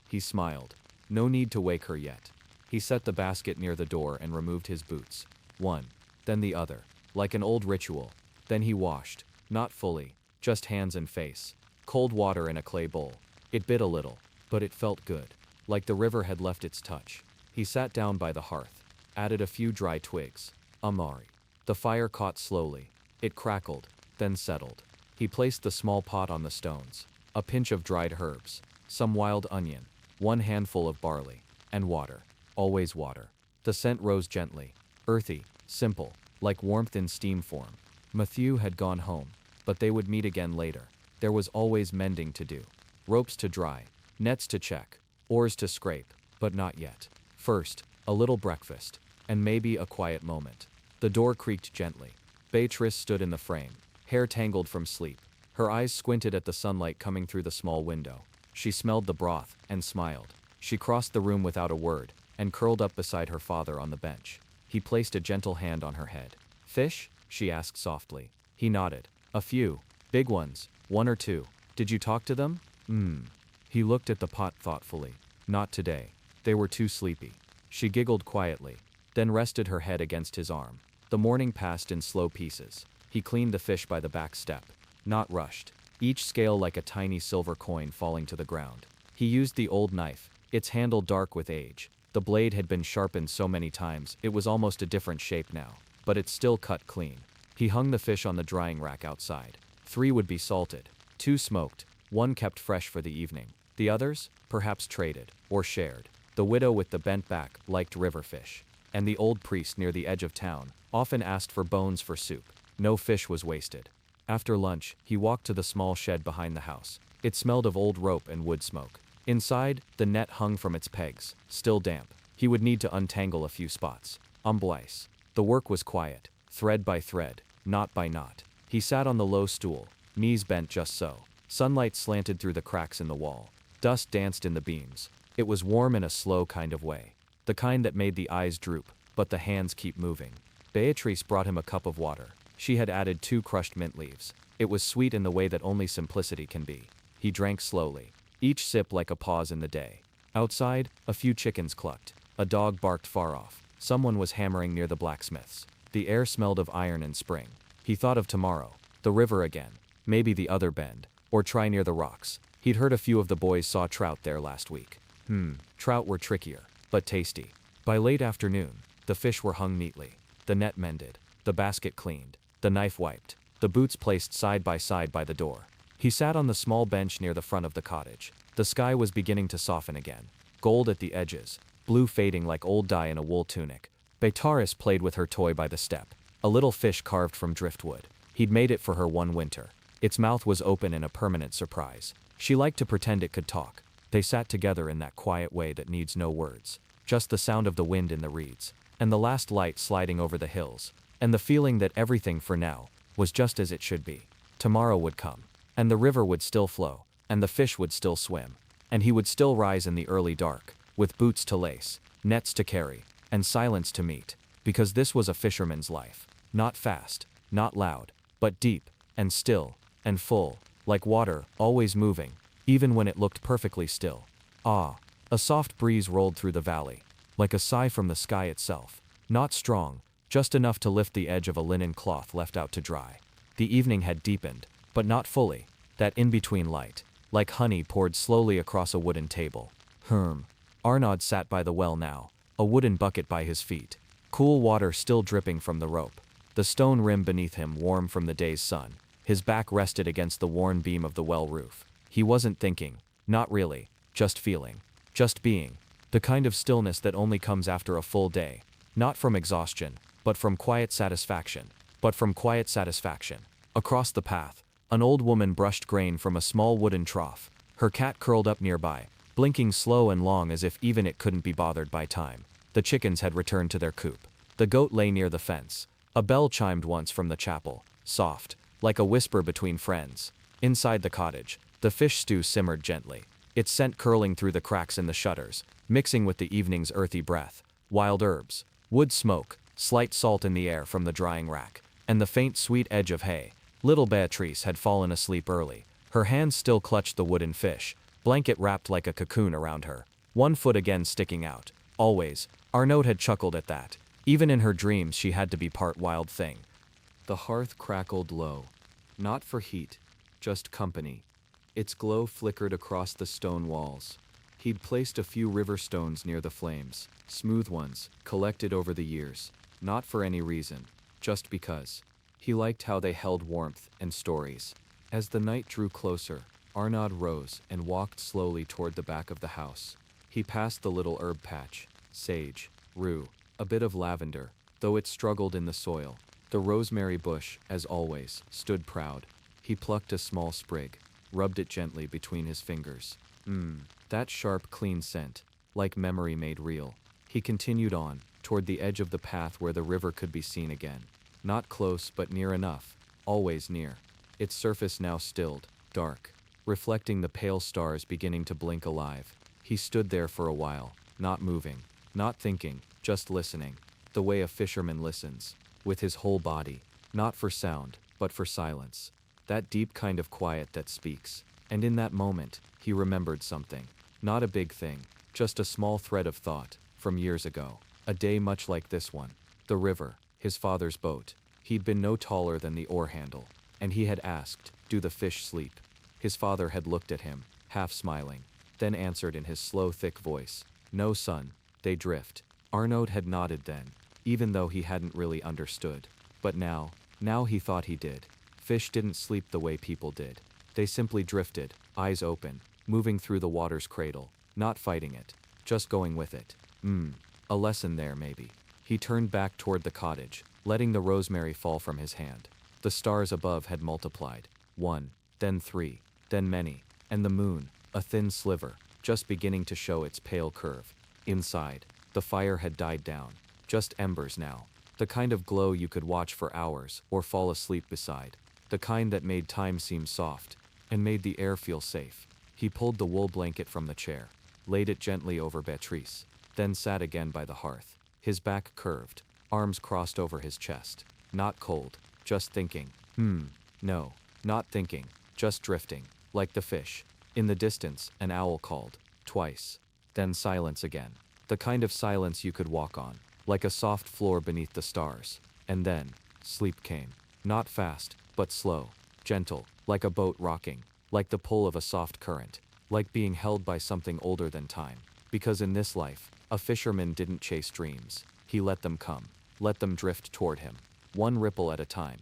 Speaker 1: He smiled. No need to wake her yet. He set the basket near the door and removed his boots. One. Then the other. Like an old ritual. Then he washed. Not fully. Just hands and face. Cold water in a clay bowl. It bit a little. But it felt good. Like the river had left its touch. He sat down by the hearth. Added a few dry twigs. Amari. The fire caught slowly. It crackled. Then settled. He placed the small pot on the stones. A pinch of dried herbs. Some wild onion. One handful of barley. And water. Always water. The scent rose gently. Earthy. Simple. Like warmth in steam form. Matthew had gone home. But they would meet again later. There was always mending to do. Ropes to dry. Nets to check. Oars to scrape. But not yet. First, a little breakfast. And maybe a quiet moment. The door creaked gently. Beatrice stood in the frame. Hair tangled from sleep. Her eyes squinted at the sunlight coming through the small window. She smelled the broth, and smiled. She crossed the room without a word, and curled up beside her father on the bench. He placed a gentle hand on her head. "Fish?" she asked softly. He nodded. "A few. Big ones. One or two. Did you talk to them?" He looked at the pot thoughtfully. "Not today. They were too sleepy." She giggled quietly, then rested her head against his arm. The morning passed in slow pieces. He cleaned the fish by the back step. Not rushed. Each scale like a tiny silver coin falling to the ground. He used the old knife, its handle dark with age. The blade had been sharpened so many times, it was almost a different shape now. But it still cut clean. He hung the fish on the drying rack outside. 3 would be salted. 2 smoked. 1 kept fresh for the evening. The others, perhaps traded, or shared. The widow with the bent back liked river fish. And the old priest near the edge of town often asked for bones for soup. No fish was wasted. After lunch, he walked to the small shed behind the house. It smelled of old rope and wood smoke. Inside, the net hung from its pegs, still damp. He would need to untangle a few spots. Humbly. The work was quiet, thread by thread, knot by knot. He sat on the low stool, knees bent just so. Sunlight slanted through the cracks in the wall. Dust danced in the beams. It was warm in a slow kind of way. The kind that made the eyes droop, but the hands keep moving. Beatrice brought him a cup of water. She had added 2 crushed mint leaves. It was sweet in the way that only simplicity can be. He drank slowly, each sip like a pause in the day. Outside, a few chickens clucked. A dog barked far off. Someone was hammering near the blacksmith's. The air smelled of iron and spring. He thought of tomorrow, the river again, maybe the other bend, or try near the rocks. He'd heard a few of the boys saw trout there last week. Trout were trickier, but tasty. By late afternoon, the fish were hung neatly. The net mended. The basket cleaned. The knife wiped. The boots placed side by the door. He sat on the small bench near the front of the cottage. The sky was beginning to soften again. Gold at the edges. Blue fading like old dye in a wool tunic. Beatrice played with her toy by the step. A little fish carved from driftwood. He'd made it for her one winter. Its mouth was open in a permanent surprise. She liked to pretend it could talk. They sat together in that quiet way that needs no words, just the sound of the wind in the reeds, and the last light sliding over the hills, and the feeling that everything for now was just as it should be. Tomorrow would come, and the river would still flow, and the fish would still swim, and he would still rise in the early dark, with boots to lace, nets to carry, and silence to meet, because this was a fisherman's life. Not fast, not loud, but deep, and still, and full, like water, always moving, even when it looked perfectly still. Ah, a soft breeze rolled through the valley, like a sigh from the sky itself, not strong, just enough to lift the edge of a linen cloth left out to dry. The evening had deepened, but not fully, that in-between light, like honey poured slowly across a wooden table. Arnaud sat by the well now, a wooden bucket by his feet, cool water still dripping from the rope, the stone rim beneath him warm from the day's sun. His back rested against the worn beam of the well roof. He wasn't thinking, not really, just feeling, just being, the kind of stillness that only comes after a full day, not from exhaustion, but from quiet satisfaction. Across the path, an old woman brushed grain from a small wooden trough, her cat curled up nearby, blinking slow and long as if even it couldn't be bothered by time. The chickens had returned to their coop. The goat lay near the fence. A bell chimed once from the chapel, soft, like a whisper between friends. Inside the cottage, the fish stew simmered gently, its scent curling through the cracks in the shutters, mixing with the evening's earthy breath. Wild herbs, wood smoke, slight salt in the air from the drying rack, and the faint sweet edge of hay. Little Beatrice had fallen asleep early. Her hands still clutched the wooden fish, blanket wrapped like a cocoon around her, one foot again sticking out. Always, Arnaud had chuckled at that. Even in her dreams she had to be part wild thing. The hearth crackled low. Not for heat, just company. Its glow flickered across the stone walls. He'd placed a few river stones near the flames, smooth ones, collected over the years, not for any reason, just because. He liked how they held warmth and stories. As the night drew closer, Arnaud rose and walked slowly toward the back of the house. He passed the little herb patch, sage, rue, a bit of lavender, though it struggled in the soil. The rosemary bush, as always, stood proud. He plucked a small sprig, rubbed it gently between his fingers. That sharp, clean scent, like memory made real. He continued on, toward the edge of the path where the river could be seen again. Not close, but near enough, always near. Its surface now stilled, dark, reflecting the pale stars beginning to blink alive. He stood there for a while, not moving, not thinking, just listening, the way a fisherman listens, with his whole body, not for sound, but for silence. That deep kind of quiet that speaks. And in that moment, he remembered something. Not a big thing, just a small thread of thought, from years ago. A day much like this one. The river, his father's boat. He'd been no taller than the oar handle, and he had asked, "Do the fish sleep?" His father had looked at him, half smiling, then answered in his slow, thick voice, "No, son, they drift." Arnaud had nodded then, even though he hadn't really understood. But now he thought he did. Fish didn't sleep the way people did. They simply drifted, eyes open, moving through the water's cradle, not fighting it, just going with it. A lesson there maybe. He turned back toward the cottage, letting the rosemary fall from his hand. The stars above had multiplied. 1, then 3, then many, and the moon, a thin sliver, just beginning to show its pale curve. Inside, the fire had died down, just embers now, the kind of glow you could watch for hours or fall asleep beside, the kind that made time seem soft and made the air feel safe. He pulled the wool blanket from the chair, laid it gently over Beatrice, then sat again by the hearth, his back curved, arms crossed over his chest. Not cold, just thinking. No, not thinking, just drifting, like the fish. In the distance, an owl called, twice. Then silence again, the kind of silence you could walk on, like a soft floor beneath the stars. And then, sleep came. Not fast, but slow, gentle, like a boat rocking, like the pull of a soft current, like being held by something older than time. Because in this life, a fisherman didn't chase dreams. He let them come, let them drift toward him, one ripple at a time.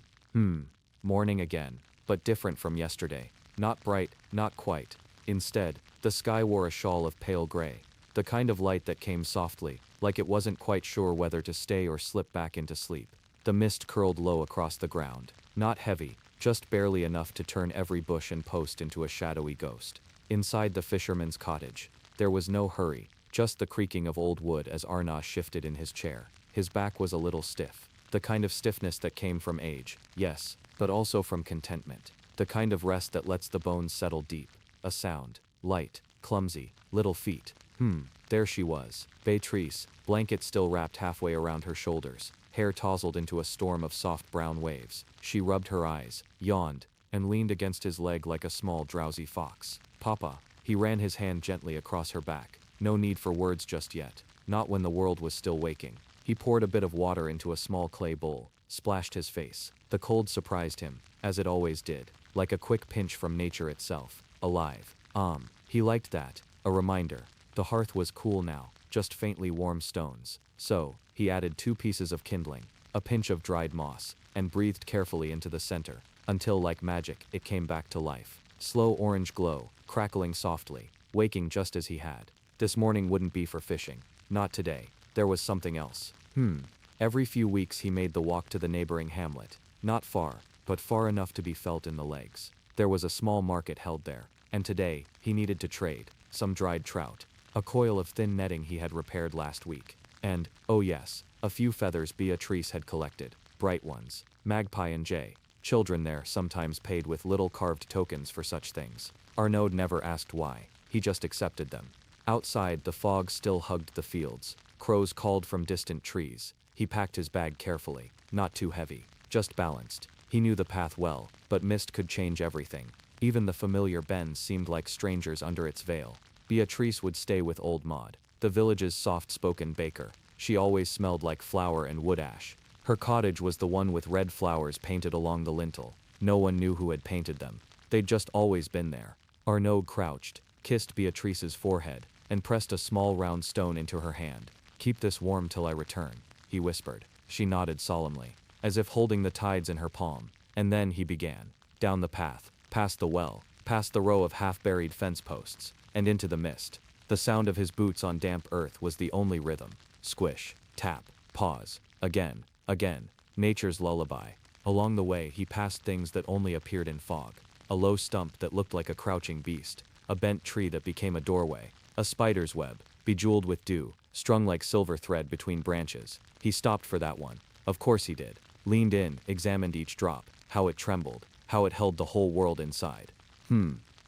Speaker 1: Morning again, but different from yesterday. Not bright, not quite. Instead, the sky wore a shawl of pale gray, the kind of light that came softly, like it wasn't quite sure whether to stay or slip back into sleep. The mist curled low across the ground, not heavy, just barely enough to turn every bush and post into a shadowy ghost. Inside the fisherman's cottage, there was no hurry, just the creaking of old wood as Arnaud shifted in his chair. His back was a little stiff. The kind of stiffness that came from age, yes, but also from contentment. The kind of rest that lets the bones settle deep. A sound, light, clumsy, little feet. There she was, Beatrice, blanket still wrapped halfway around her shoulders, hair tousled into a storm of soft brown waves. She rubbed her eyes, yawned, and leaned against his leg like a small drowsy fox. Papa. He ran his hand gently across her back. No need for words just yet. Not when the world was still waking. He poured a bit of water into a small clay bowl, splashed his face. The cold surprised him, as it always did, like a quick pinch from nature itself. Alive. He liked that. A reminder. The hearth was cool now, just faintly warm stones. So, he added 2 pieces of kindling, a pinch of dried moss, and breathed carefully into the center, until like magic, it came back to life. Slow orange glow, crackling softly, waking just as he had. This morning wouldn't be for fishing. Not today. There was something else. Every few weeks he made the walk to the neighboring hamlet. Not far, but far enough to be felt in the legs. There was a small market held there, and today, he needed to trade some dried trout, a coil of thin netting he had repaired last week, and, oh yes, a few feathers Beatrice had collected, bright ones. Magpie and Jay, children there sometimes paid with little carved tokens for such things. Arnaud never asked why, he just accepted them. Outside, the fog still hugged the fields. Crows called from distant trees. He packed his bag carefully, not too heavy, just balanced. He knew the path well, but mist could change everything. Even the familiar bends seemed like strangers under its veil. Beatrice would stay with old Maud, the village's soft-spoken baker. She always smelled like flour and wood ash. Her cottage was the one with red flowers painted along the lintel. No one knew who had painted them. They'd just always been there. Arnaud crouched, kissed Beatrice's forehead, and pressed a small round stone into her hand. "Keep this warm till I return," he whispered. She nodded solemnly, as if holding the tides in her palm. And then he began. Down the path, past the well, past the row of half-buried fence posts, and into the mist. The sound of his boots on damp earth was the only rhythm. Squish, tap, pause, again, nature's lullaby. Along the way he passed things that only appeared in fog. A low stump that looked like a crouching beast, a bent tree that became a doorway, a spider's web, bejeweled with dew, strung like silver thread between branches. He stopped for that one. Of course he did. Leaned in, examined each drop, how it trembled, how it held the whole world inside.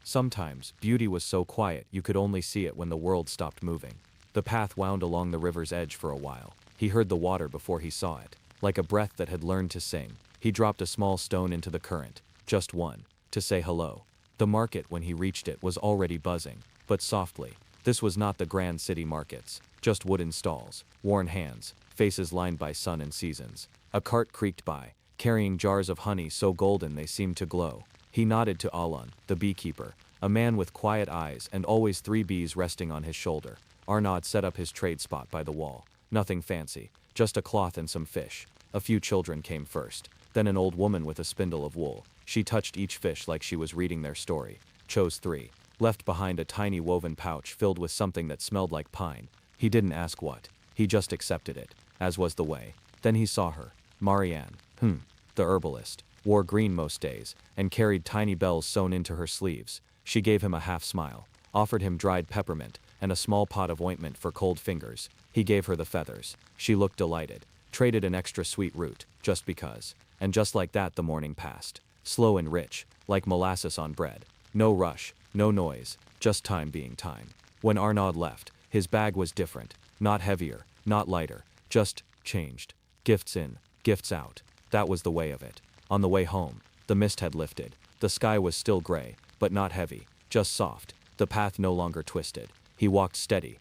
Speaker 1: Sometimes, beauty was so quiet you could only see it when the world stopped moving. The path wound along the river's edge for a while. He heard the water before he saw it. Like a breath that had learned to sing, he dropped a small stone into the current, just one, to say hello. The market, when he reached it, was already buzzing, but softly. This was not the grand city markets, just wooden stalls, worn hands, faces lined by sun and seasons. A cart creaked by, carrying jars of honey so golden they seemed to glow. He nodded to Alon, the beekeeper, a man with quiet eyes and always 3 bees resting on his shoulder. Arnaud set up his trade spot by the wall. Nothing fancy, just a cloth and some fish. A few children came first, then an old woman with a spindle of wool. She touched each fish like she was reading their story, chose 3, left behind a tiny woven pouch filled with something that smelled like pine. He didn't ask what, he just accepted it, as was the way. Then he saw her, Marianne, the herbalist, wore green most days, and carried tiny bells sewn into her sleeves. She gave him a half smile, offered him dried peppermint, and a small pot of ointment for cold fingers. He gave her the feathers. She looked delighted, traded an extra sweet root, just because. And just like that the morning passed. Slow and rich, like molasses on bread. No rush, no noise, just time being time. When Arnaud left, his bag was different, not heavier, not lighter, just changed. Gifts in, gifts out. That was the way of it. On the way home, the mist had lifted. The sky was still gray, but not heavy, just soft. The path no longer twisted. He walked steady,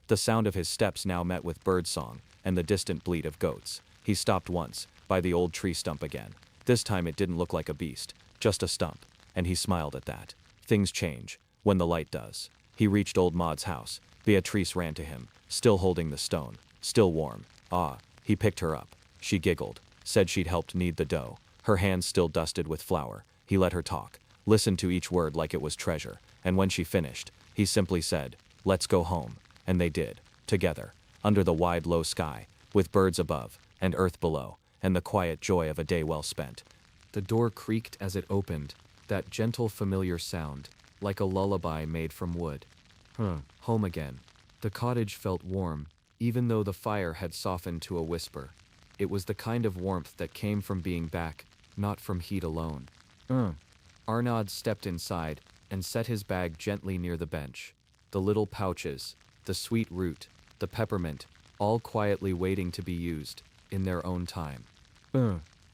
Speaker 1: the sound of his steps now met with birdsong and the distant bleat of goats. He stopped once, by the old tree stump again. This time it didn't look like a beast, just a stump, and he smiled at that. Things change, when the light does. He reached old Maud's house. Beatrice ran to him, still holding the stone, still warm. He picked her up. She giggled, said she'd helped knead the dough, her hands still dusted with flour. He let her talk, listened to each word like it was treasure, and when she finished, he simply said, "Let's go home." And they did, together, under the wide low sky, with birds above, and earth below, and the quiet joy of a day well spent. The door creaked as it opened, that gentle familiar sound, like a lullaby made from wood. Home again. The cottage felt warm, even though the fire had softened to a whisper. It was the kind of warmth that came from being back, not from heat alone. Arnaud stepped inside and set his bag gently near the bench. The little pouches, the sweet root, the peppermint, all quietly waiting to be used, in their own time.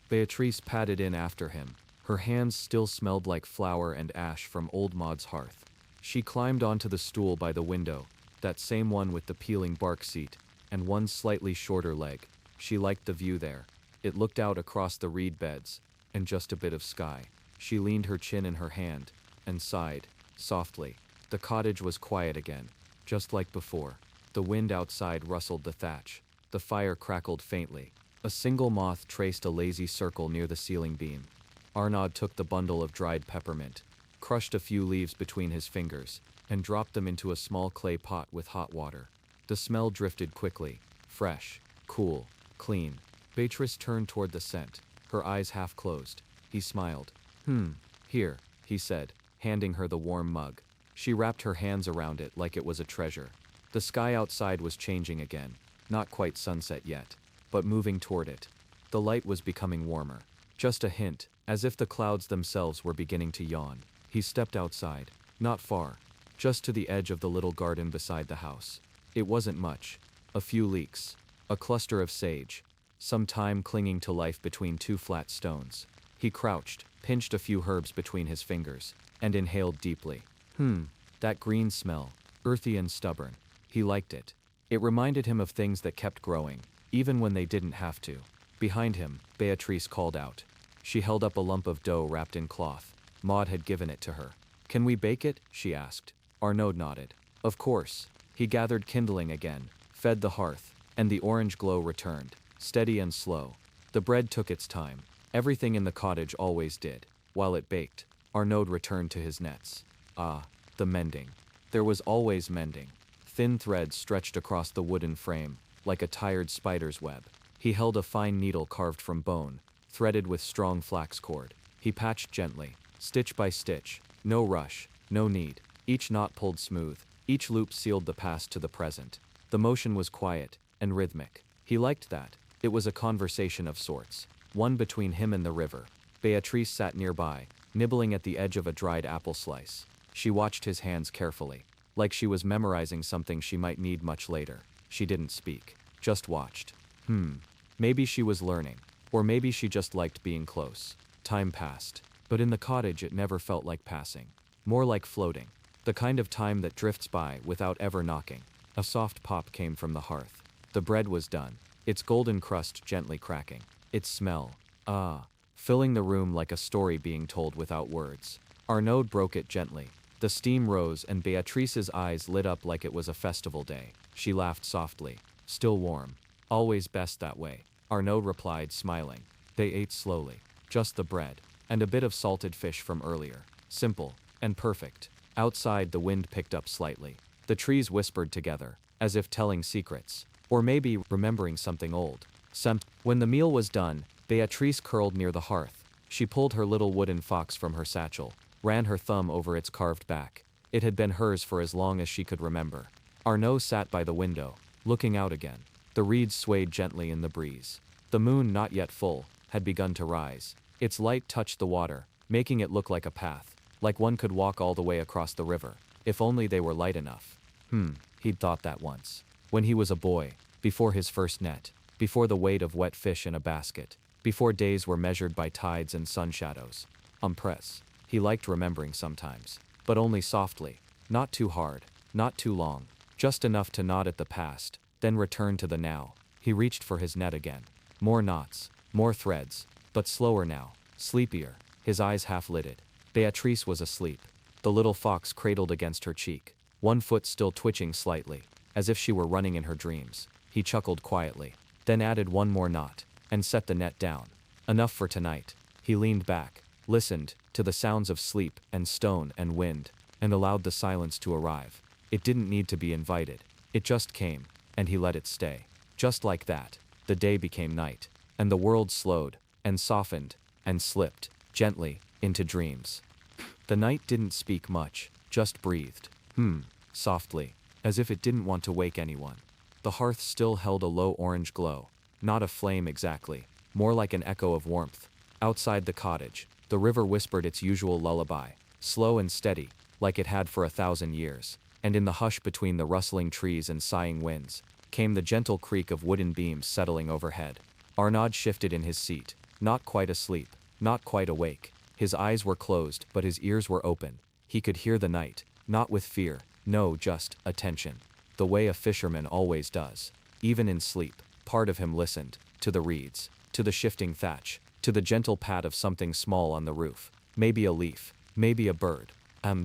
Speaker 1: Beatrice padded in after him. Her hands still smelled like flour and ash from old Maud's hearth. She climbed onto the stool by the window, that same one with the peeling bark seat, and one slightly shorter leg. She liked the view there. It looked out across the reed beds, and just a bit of sky. She leaned her chin in her hand, and sighed, softly. The cottage was quiet again, just like before. The wind outside rustled the thatch. The fire crackled faintly. A single moth traced a lazy circle near the ceiling beam. Arnaud took the bundle of dried peppermint, crushed a few leaves between his fingers, and dropped them into a small clay pot with hot water. The smell drifted quickly, fresh, cool, clean. Beatrice turned toward the scent, her eyes half closed. He smiled. Here, he said, handing her the warm mug. She wrapped her hands around it like it was a treasure. The sky outside was changing again, not quite sunset yet, but moving toward it. The light was becoming warmer. Just a hint, as if the clouds themselves were beginning to yawn. He stepped outside, not far, just to the edge of the little garden beside the house. It wasn't much. A few leeks, a cluster of sage, some thyme clinging to life between two flat stones. He crouched, pinched a few herbs between his fingers, and inhaled deeply. That green smell, earthy and stubborn. He liked it. It reminded him of things that kept growing, even when they didn't have to. Behind him, Beatrice called out. She held up a lump of dough wrapped in cloth. Maud had given it to her. "Can we bake it?" she asked. Arnaud nodded. Of course. He gathered kindling again, fed the hearth, and the orange glow returned, steady and slow. The bread took its time. Everything in the cottage always did. While it baked, Arnaud returned to his nets. The mending. There was always mending. Thin threads stretched across the wooden frame, like a tired spider's web. He held a fine needle carved from bone, threaded with strong flax cord. He patched gently, stitch by stitch. No rush, no need. Each knot pulled smooth. Each loop sealed the past to the present. The motion was quiet and rhythmic. He liked that. It was a conversation of sorts, one between him and the river. Beatrice sat nearby, nibbling at the edge of a dried apple slice. She watched his hands carefully, like she was memorizing something she might need much later. She didn't speak, just watched. Maybe she was learning, or maybe she just liked being close. Time passed, but in the cottage it never felt like passing. More like floating. The kind of time that drifts by without ever knocking. A soft pop came from the hearth. The bread was done, its golden crust gently cracking. Its smell, filling the room like a story being told without words. Arnaud broke it gently. The steam rose and Beatrice's eyes lit up like it was a festival day. She laughed softly. Still warm. Always best that way. Arnaud replied, smiling. They ate slowly. Just the bread, and a bit of salted fish from earlier. Simple, and perfect. Outside the wind picked up slightly. The trees whispered together, as if telling secrets. Or maybe remembering something old. When the meal was done, Beatrice curled near the hearth. She pulled her little wooden fox from her satchel, ran her thumb over its carved back. It had been hers for as long as she could remember. Arnaud sat by the window, looking out again. The reeds swayed gently in the breeze. The moon, not yet full, had begun to rise. Its light touched the water, making it look like a path, like one could walk all the way across the river, if only they were light enough. He'd thought that once. When he was a boy, before his first net, before the weight of wet fish in a basket, before days were measured by tides and sun shadows. He liked remembering sometimes, but only softly, not too hard, not too long, just enough to nod at the past, then return to the now. He reached for his net again. More knots, more threads, but slower now, sleepier, his eyes half-lidded. Beatrice was asleep. The little fox cradled against her cheek, one foot still twitching slightly, as if she were running in her dreams. He chuckled quietly, then added one more knot, and set the net down. Enough for tonight. He leaned back, listened to the sounds of sleep and stone and wind, and allowed the silence to arrive. It didn't need to be invited. It just came, and he let it stay. Just like that, the day became night. and the world slowed, and softened, and slipped, gently, into dreams. The night didn't speak much, just breathed, softly, as if it didn't want to wake anyone. The hearth still held a low orange glow, not a flame exactly, more like an echo of warmth. Outside the cottage, the river whispered its usual lullaby, slow and steady, like it had for 1,000 years, and in the hush between the rustling trees and sighing winds, came the gentle creak of wooden beams settling overhead. Arnaud shifted in his seat, not quite asleep, not quite awake. His eyes were closed, but his ears were open. He could hear the night, not with fear, no, just attention. The way a fisherman always does. Even in sleep, part of him listened, to the reeds, to the shifting thatch, to the gentle pat of something small on the roof. Maybe a leaf, maybe a bird.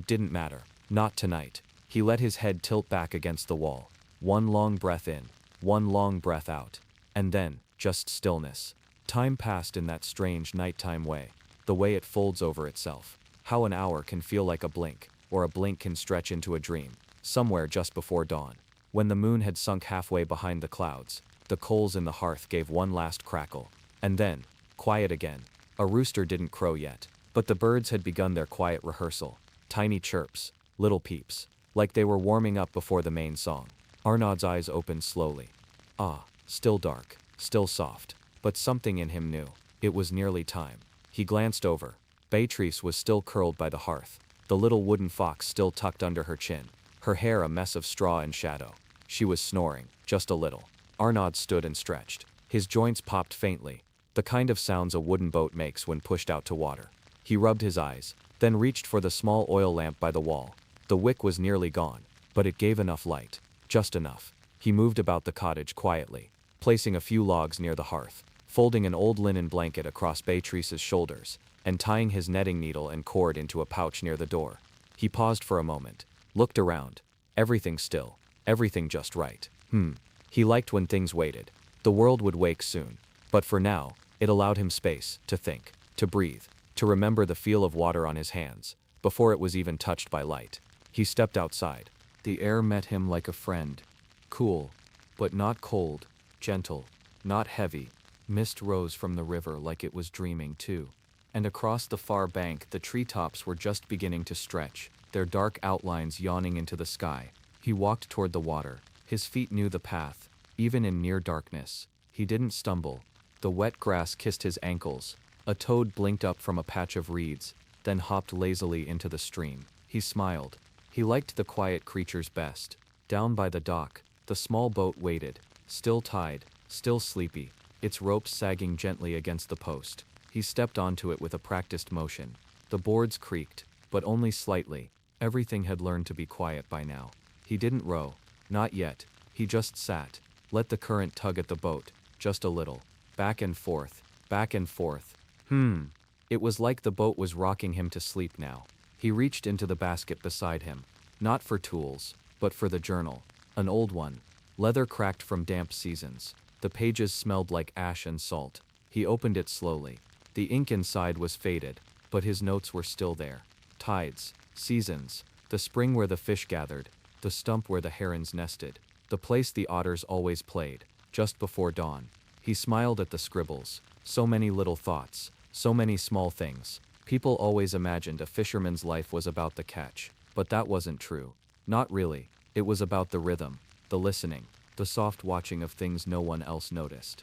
Speaker 1: Didn't matter. Not tonight. He let his head tilt back against the wall. One long breath in, one long breath out. And then, just stillness. Time passed in that strange nighttime way. The way it folds over itself. How an hour can feel like a blink, or a blink can stretch into a dream. Somewhere just before dawn. When the moon had sunk halfway behind the clouds, the coals in the hearth gave one last crackle. And then, quiet again. A rooster didn't crow yet, but the birds had begun their quiet rehearsal. Tiny chirps, little peeps, like they were warming up before the main song. Arnaud's eyes opened slowly. Still dark, still soft, but something in him knew. It was nearly time. He glanced over. Beatrice was still curled by the hearth, the little wooden fox still tucked under her chin, her hair a mess of straw and shadow. She was snoring, just a little. Arnaud stood and stretched. His joints popped faintly, the kind of sounds a wooden boat makes when pushed out to water. He rubbed his eyes, then reached for the small oil lamp by the wall. The wick was nearly gone, but it gave enough light, just enough. He moved about the cottage quietly, placing a few logs near the hearth, folding an old linen blanket across Beatrice's shoulders, and tying his netting needle and cord into a pouch near the door. He paused for a moment, looked around. Everything still, everything just right. He liked when things waited. The world would wake soon, but for now, it allowed him space, to think, to breathe, to remember the feel of water on his hands, before it was even touched by light. He stepped outside. The air met him like a friend. Cool, but not cold, gentle, not heavy. Mist rose from the river like it was dreaming too. And across the far bank the treetops were just beginning to stretch, their dark outlines yawning into the sky. He walked toward the water. His feet knew the path, even in near darkness. He didn't stumble. The wet grass kissed his ankles. A toad blinked up from a patch of reeds, then hopped lazily into the stream. He smiled. He liked the quiet creatures best. Down by the dock, the small boat waited, still tied, still sleepy, its ropes sagging gently against the post. He stepped onto it with a practiced motion. The boards creaked, but only slightly. Everything had learned to be quiet by now. He didn't row. Not yet. He just sat, let the current tug at the boat, just a little. Back and forth, back and forth. It was like the boat was rocking him to sleep now. He reached into the basket beside him. Not for tools, but for the journal. An old one. Leather cracked from damp seasons. The pages smelled like ash and salt. He opened it slowly. The ink inside was faded, but his notes were still there. Tides, seasons, the spring where the fish gathered, the stump where the herons nested, the place the otters always played, just before dawn. He smiled at the scribbles. So many little thoughts, so many small things. People always imagined a fisherman's life was about the catch, but that wasn't true. Not really. It was about the rhythm, the listening, the soft watching of things no one else noticed.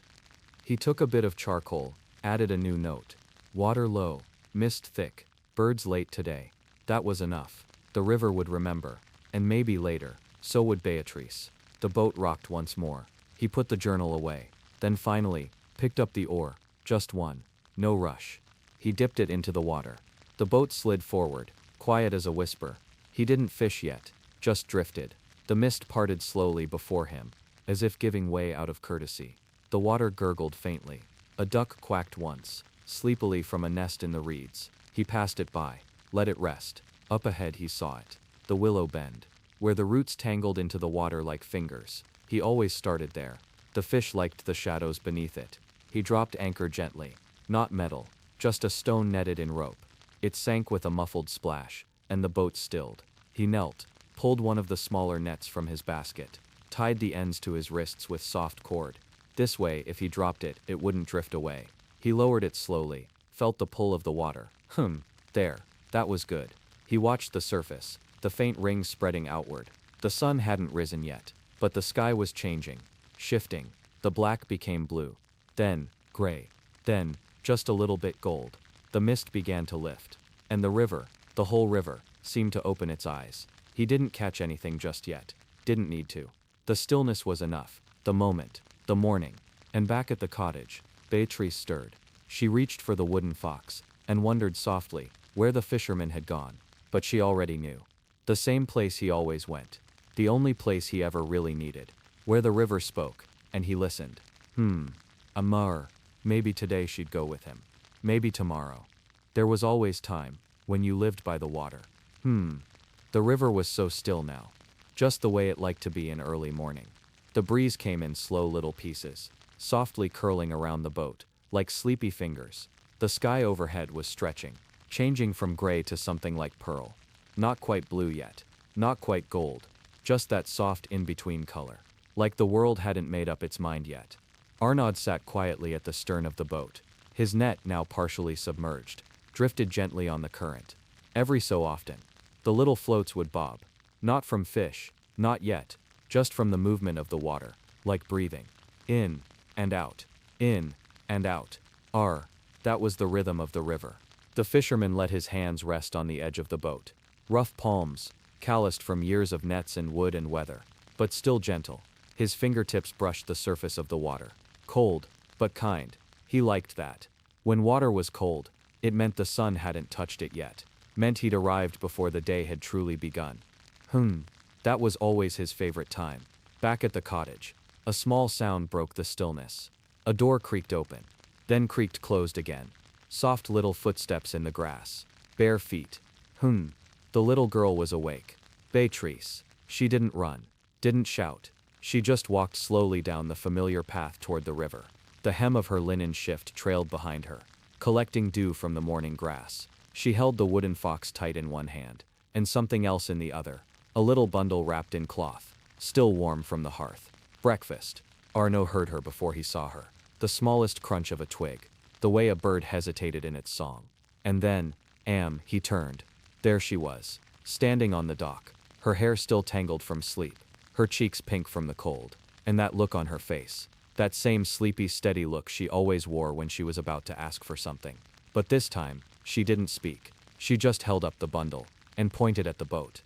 Speaker 1: He took a bit of charcoal, added a new note. Water low, mist thick, birds late today. That was enough. The river would remember, and maybe later, so would Beatrice. The boat rocked once more. He put the journal away, then finally, picked up the oar, just one. No rush. He dipped it into the water. The boat slid forward, quiet as a whisper. He didn't fish yet, just drifted. The mist parted slowly before him, as if giving way out of courtesy. The water gurgled faintly. A duck quacked once, sleepily from a nest in the reeds. He passed it by, let it rest. Up ahead he saw it. The willow bend, where the roots tangled into the water like fingers. He always started there. The fish liked the shadows beneath it. He dropped anchor gently. Not metal, just a stone netted in rope. It sank with a muffled splash, and the boat stilled. He knelt, pulled one of the smaller nets from his basket, tied the ends to his wrists with soft cord. This way, if he dropped it, it wouldn't drift away. He lowered it slowly, felt the pull of the water. There. That was good. He watched the surface, the faint rings spreading outward. The sun hadn't risen yet, but the sky was changing, shifting. The black became blue, then gray, then just a little bit gold. The mist began to lift, and the river, the whole river, seemed to open its eyes. He didn't catch anything just yet. Didn't need to. The stillness was enough. The moment, the morning. And back at the cottage, Beatrice stirred. She reached for the wooden fox, and wondered softly where the fisherman had gone. But she already knew. The same place he always went. The only place he ever really needed. Where the river spoke, and he listened. Amar. Maybe today she'd go with him. Maybe tomorrow. There was always time, when you lived by the water. The river was so still now. Just the way it liked to be in early morning. The breeze came in slow little pieces, softly curling around the boat, like sleepy fingers. The sky overhead was stretching, changing from gray to something like pearl. Not quite blue yet, not quite gold, just that soft in-between color. Like the world hadn't made up its mind yet. Arnaud sat quietly at the stern of the boat, his net now partially submerged, drifted gently on the current. Every so often, the little floats would bob. Not from fish, not yet, just from the movement of the water, like breathing. In and out, in and out. That was the rhythm of the river. The fisherman let his hands rest on the edge of the boat. Rough palms, calloused from years of nets and wood and weather, but still gentle. His fingertips brushed the surface of the water. Cold, but kind. He liked that. When water was cold, it meant the sun hadn't touched it yet. Meant he'd arrived before the day had truly begun. That was always his favorite time. Back at the cottage, a small sound broke the stillness. A door creaked open, then creaked closed again. Soft little footsteps in the grass. Bare feet. The little girl was awake. Beatrice. She didn't run, didn't shout. She just walked slowly down the familiar path toward the river. The hem of her linen shift trailed behind her, collecting dew from the morning grass. She held the wooden fox tight in one hand, and something else in the other. A little bundle wrapped in cloth, still warm from the hearth. Breakfast. Arnaud heard her before he saw her. The smallest crunch of a twig, the way a bird hesitated in its song. And then, he turned. There she was, standing on the dock, her hair still tangled from sleep, her cheeks pink from the cold, and that look on her face, that same sleepy, steady look she always wore when she was about to ask for something. But this time, she didn't speak. She just held up the bundle, and pointed at the boat.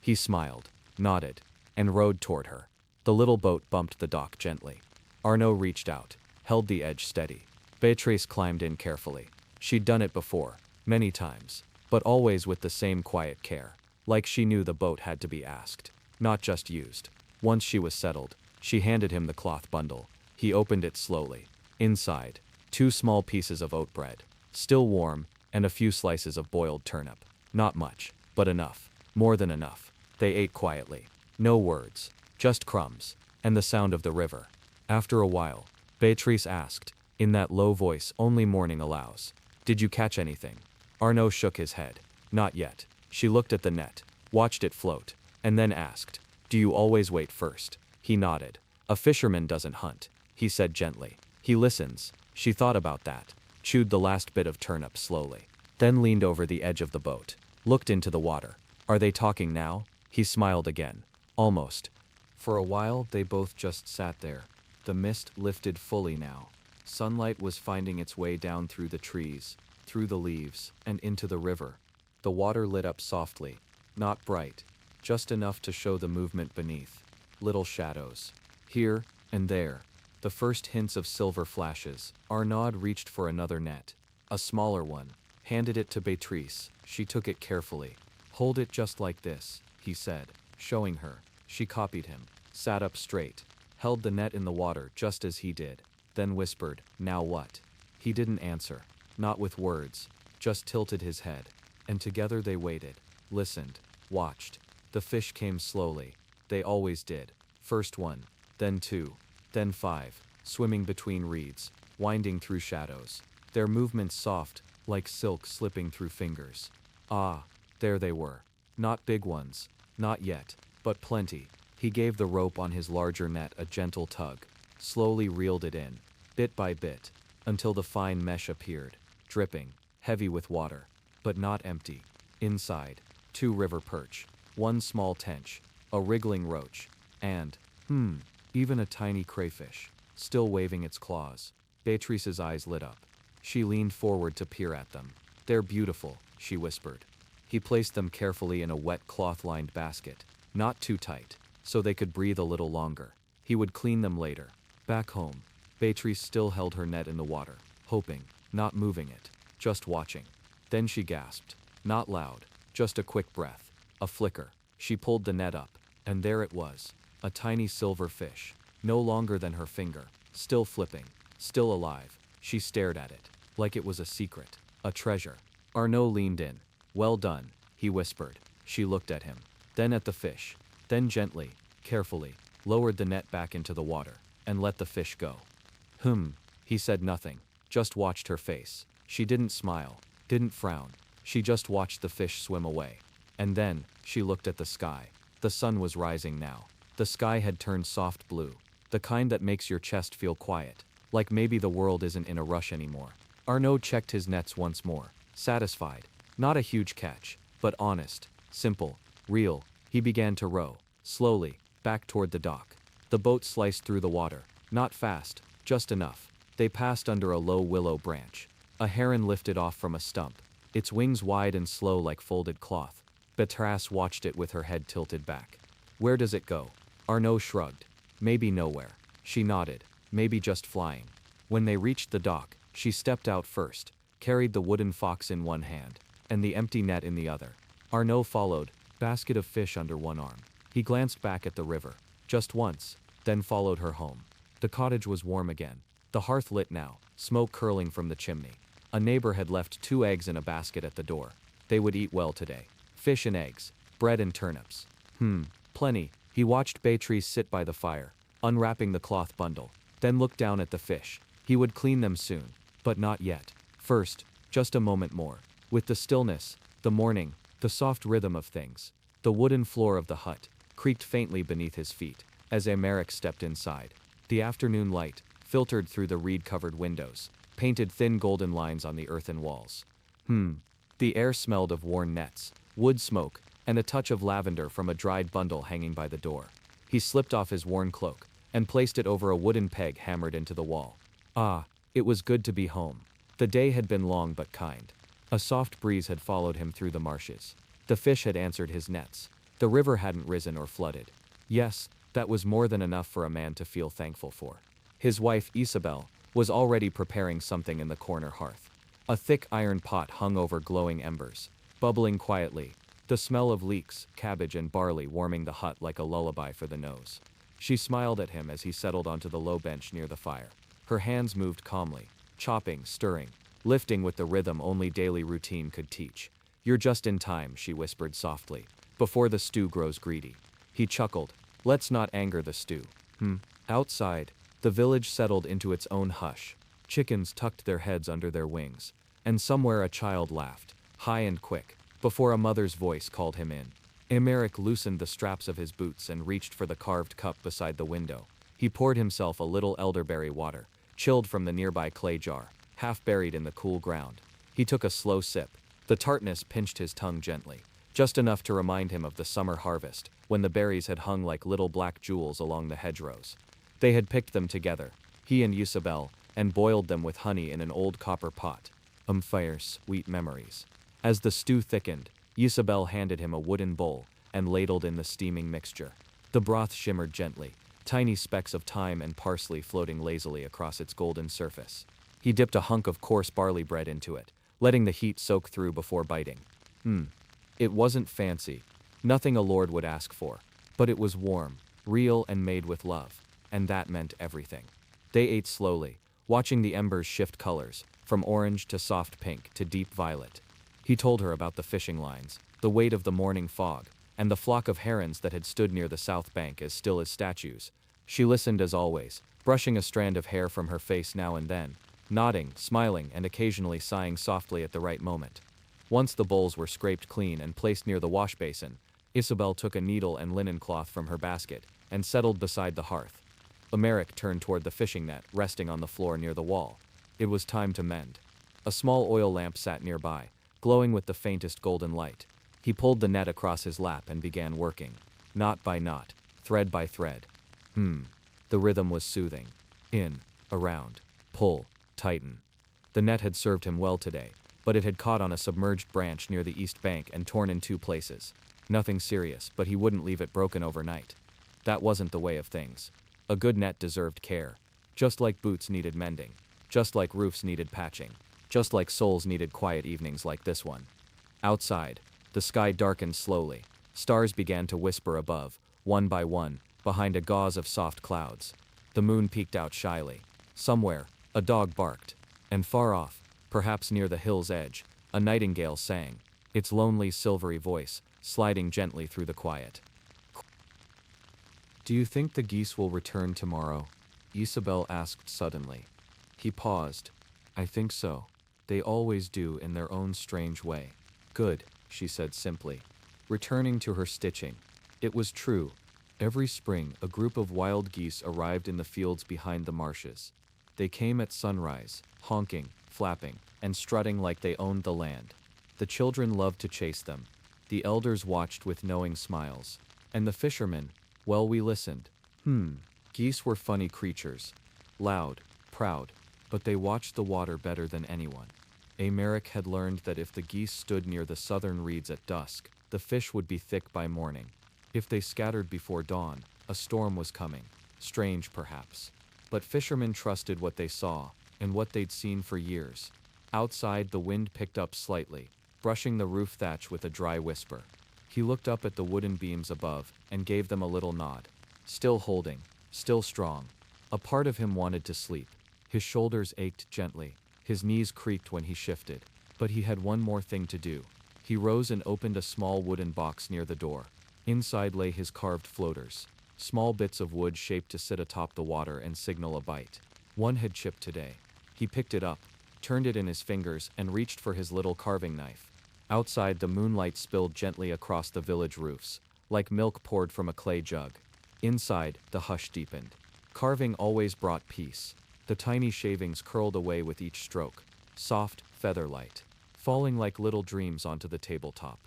Speaker 1: He smiled, nodded, and rowed toward her. The little boat bumped the dock gently. Arnaud reached out, held the edge steady. Beatrice climbed in carefully. She'd done it before, many times, but always with the same quiet care, like she knew the boat had to be asked, not just used. Once she was settled, she handed him the cloth bundle. He opened it slowly. Inside, 2 small pieces of oat bread, still warm, and a few slices of boiled turnip. Not much, but enough, more than enough. They ate quietly. No words, just crumbs, and the sound of the river. After a while, Beatrice asked, in that low voice only morning allows, "Did you catch anything?" Arnaud shook his head. Not yet. She looked at the net, watched it float, and then asked, "Do you always wait first?" He nodded. "A fisherman doesn't hunt," he said gently. "He listens." She thought about that, chewed the last bit of turnip slowly, then leaned over the edge of the boat, looked into the water. "Are they talking now?" He smiled again. Almost. For a while they both just sat there. The mist lifted fully now. Sunlight was finding its way down through the trees, through the leaves, and into the river. The water lit up softly, not bright, just enough to show the movement beneath. Little shadows. Here and there. The first hints of silver flashes. Arnaud reached for another net. A smaller one. Handed it to Beatrice. She took it carefully. "Hold it just like this," he said, showing her. She copied him, sat up straight, held the net in the water just as he did, then whispered, "Now what?" He didn't answer, not with words, just tilted his head, and together they waited, listened, watched. The fish came slowly. They always did. First 1, then 2, then 5, swimming between reeds, winding through shadows. Their movements soft, like silk slipping through fingers. There they were. Not big ones, not yet, but plenty. He gave the rope on his larger net a gentle tug. slowly reeled it in, bit by bit, until the fine mesh appeared, dripping, heavy with water, but not empty. Inside, 2 river perch, 1 small tench, a wriggling roach, and, even a tiny crayfish, still waving its claws. Beatrice's eyes lit up. She leaned forward to peer at them. "They're beautiful," she whispered. He placed them carefully in a wet cloth-lined basket, not too tight, so they could breathe a little longer. He would clean them later. Back home, Beatrice still held her net in the water, hoping, not moving it, just watching. Then she gasped. Not loud, just a quick breath, a flicker. She pulled the net up, and there it was, a tiny silver fish, no longer than her finger, still flipping, still alive. She stared at it, like it was a secret, a treasure. Arnaud leaned in. "Well done," he whispered. She looked at him, then at the fish, then gently, carefully, lowered the net back into the water, and let the fish go. He said nothing, just watched her face. She didn't smile, didn't frown. She just watched the fish swim away. And then, she looked at the sky. The sun was rising now. The sky had turned soft blue, the kind that makes your chest feel quiet, like maybe the world isn't in a rush anymore. Arnaud checked his nets once more, satisfied. Not a huge catch, but honest, simple, real. He began to row, slowly, back toward the dock. The boat sliced through the water, not fast, just enough. They passed under a low willow branch. A heron lifted off from a stump, its wings wide and slow like folded cloth. Beatrice watched it with her head tilted back. "Where does it go?" Arnaud shrugged. "Maybe nowhere." She nodded. "Maybe just flying." When they reached the dock, she stepped out first, carried the wooden fox in one hand, and the empty net in the other. Arnaud followed, basket of fish under one arm. He glanced back at the river, just once, then followed her home. The cottage was warm again. The hearth lit now, smoke curling from the chimney. A neighbor had left 2 eggs in a basket at the door. They would eat well today. Fish and eggs, bread and turnips. Plenty. He watched Beatrice sit by the fire, unwrapping the cloth bundle, then looked down at the fish. He would clean them soon, but not yet. First, just a moment more. With the stillness, the morning, the soft rhythm of things. The wooden floor of the hut creaked faintly beneath his feet as Emeric stepped inside. The afternoon light filtered through the reed-covered windows, painted thin golden lines on the earthen walls. The air smelled of worn nets, wood smoke, and a touch of lavender from a dried bundle hanging by the door. He slipped off his worn cloak and placed it over a wooden peg hammered into the wall. It was good to be home. The day had been long but kind. A soft breeze had followed him through the marshes. The fish had answered his nets. The river hadn't risen or flooded. Yes, that was more than enough for a man to feel thankful for. His wife, Isabelle, was already preparing something in the corner hearth. A thick iron pot hung over glowing embers, bubbling quietly, the smell of leeks, cabbage and barley warming the hut like a lullaby for the nose. She smiled at him as he settled onto the low bench near the fire. Her hands moved calmly, chopping, stirring, lifting with the rhythm only daily routine could teach. "You're just in time," she whispered softly, "before the stew grows greedy." He chuckled. "Let's not anger the stew." Outside, the village settled into its own hush. Chickens tucked their heads under their wings, and somewhere a child laughed, high and quick, before a mother's voice called him in. Emeric loosened the straps of his boots and reached for the carved cup beside the window. He poured himself a little elderberry water, chilled from the nearby clay jar, half buried in the cool ground. He took a slow sip. The tartness pinched his tongue gently, just enough to remind him of the summer harvest, when the berries had hung like little black jewels along the hedgerows. They had picked them together, he and Isabelle, and boiled them with honey in an old copper pot. Fire, sweet memories. As the stew thickened, Isabelle handed him a wooden bowl and ladled in the steaming mixture. The broth shimmered gently, tiny specks of thyme and parsley floating lazily across its golden surface. He dipped a hunk of coarse barley bread into it, letting the heat soak through before biting. It wasn't fancy, nothing a lord would ask for, but it was warm, real and made with love, and that meant everything. They ate slowly, watching the embers shift colors, from orange to soft pink to deep violet. He told her about the fishing lines, the weight of the morning fog, and the flock of herons that had stood near the south bank as still as statues. She listened as always, brushing a strand of hair from her face now and then, nodding, smiling, and occasionally sighing softly at the right moment. Once the bowls were scraped clean and placed near the wash basin, Isabelle took a needle and linen cloth from her basket and settled beside the hearth. Emmerich turned toward the fishing net resting on the floor near the wall. It was time to mend. A small oil lamp sat nearby, glowing with the faintest golden light. He pulled the net across his lap and began working. Knot by knot, thread by thread. The rhythm was soothing. In, around, pull, tighten. The net had served him well today, but it had caught on a submerged branch near the east bank and torn in 2 places. Nothing serious, but he wouldn't leave it broken overnight. That wasn't the way of things. A good net deserved care. Just like boots needed mending. Just like roofs needed patching. Just like souls needed quiet evenings like this one. Outside, the sky darkened slowly. Stars began to whisper above, one by one, behind a gauze of soft clouds. The moon peeked out shyly. Somewhere, a dog barked. And far off, perhaps near the hill's edge, a nightingale sang, its lonely silvery voice sliding gently through the quiet. "Do you think the geese will return tomorrow?" Isabel asked suddenly. He paused. "I think so. They always do in their own strange way." "Good," she said simply, returning to her stitching. It was true. Every spring, a group of wild geese arrived in the fields behind the marshes. They came at sunrise, honking, flapping, and strutting like they owned the land. The children loved to chase them. The elders watched with knowing smiles. And the fishermen, well, we listened. Geese were funny creatures. Loud, proud, but they watched the water better than anyone. Emmerich had learned that if the geese stood near the southern reeds at dusk, the fish would be thick by morning. If they scattered before dawn, a storm was coming. Strange, perhaps. But fishermen trusted what they saw, and what they'd seen for years. Outside, the wind picked up slightly, brushing the roof thatch with a dry whisper. He looked up at the wooden beams above, and gave them a little nod. Still holding, still strong. A part of him wanted to sleep. His shoulders ached gently, his knees creaked when he shifted. But he had one more thing to do. He rose and opened a small wooden box near the door. Inside lay his carved floaters. Small bits of wood shaped to sit atop the water and signal a bite. One had chipped today. He picked it up, turned it in his fingers, and reached for his little carving knife. Outside, the moonlight spilled gently across the village roofs, like milk poured from a clay jug. Inside, the hush deepened. Carving always brought peace. The tiny shavings curled away with each stroke, soft, feather-light, falling like little dreams onto the tabletop.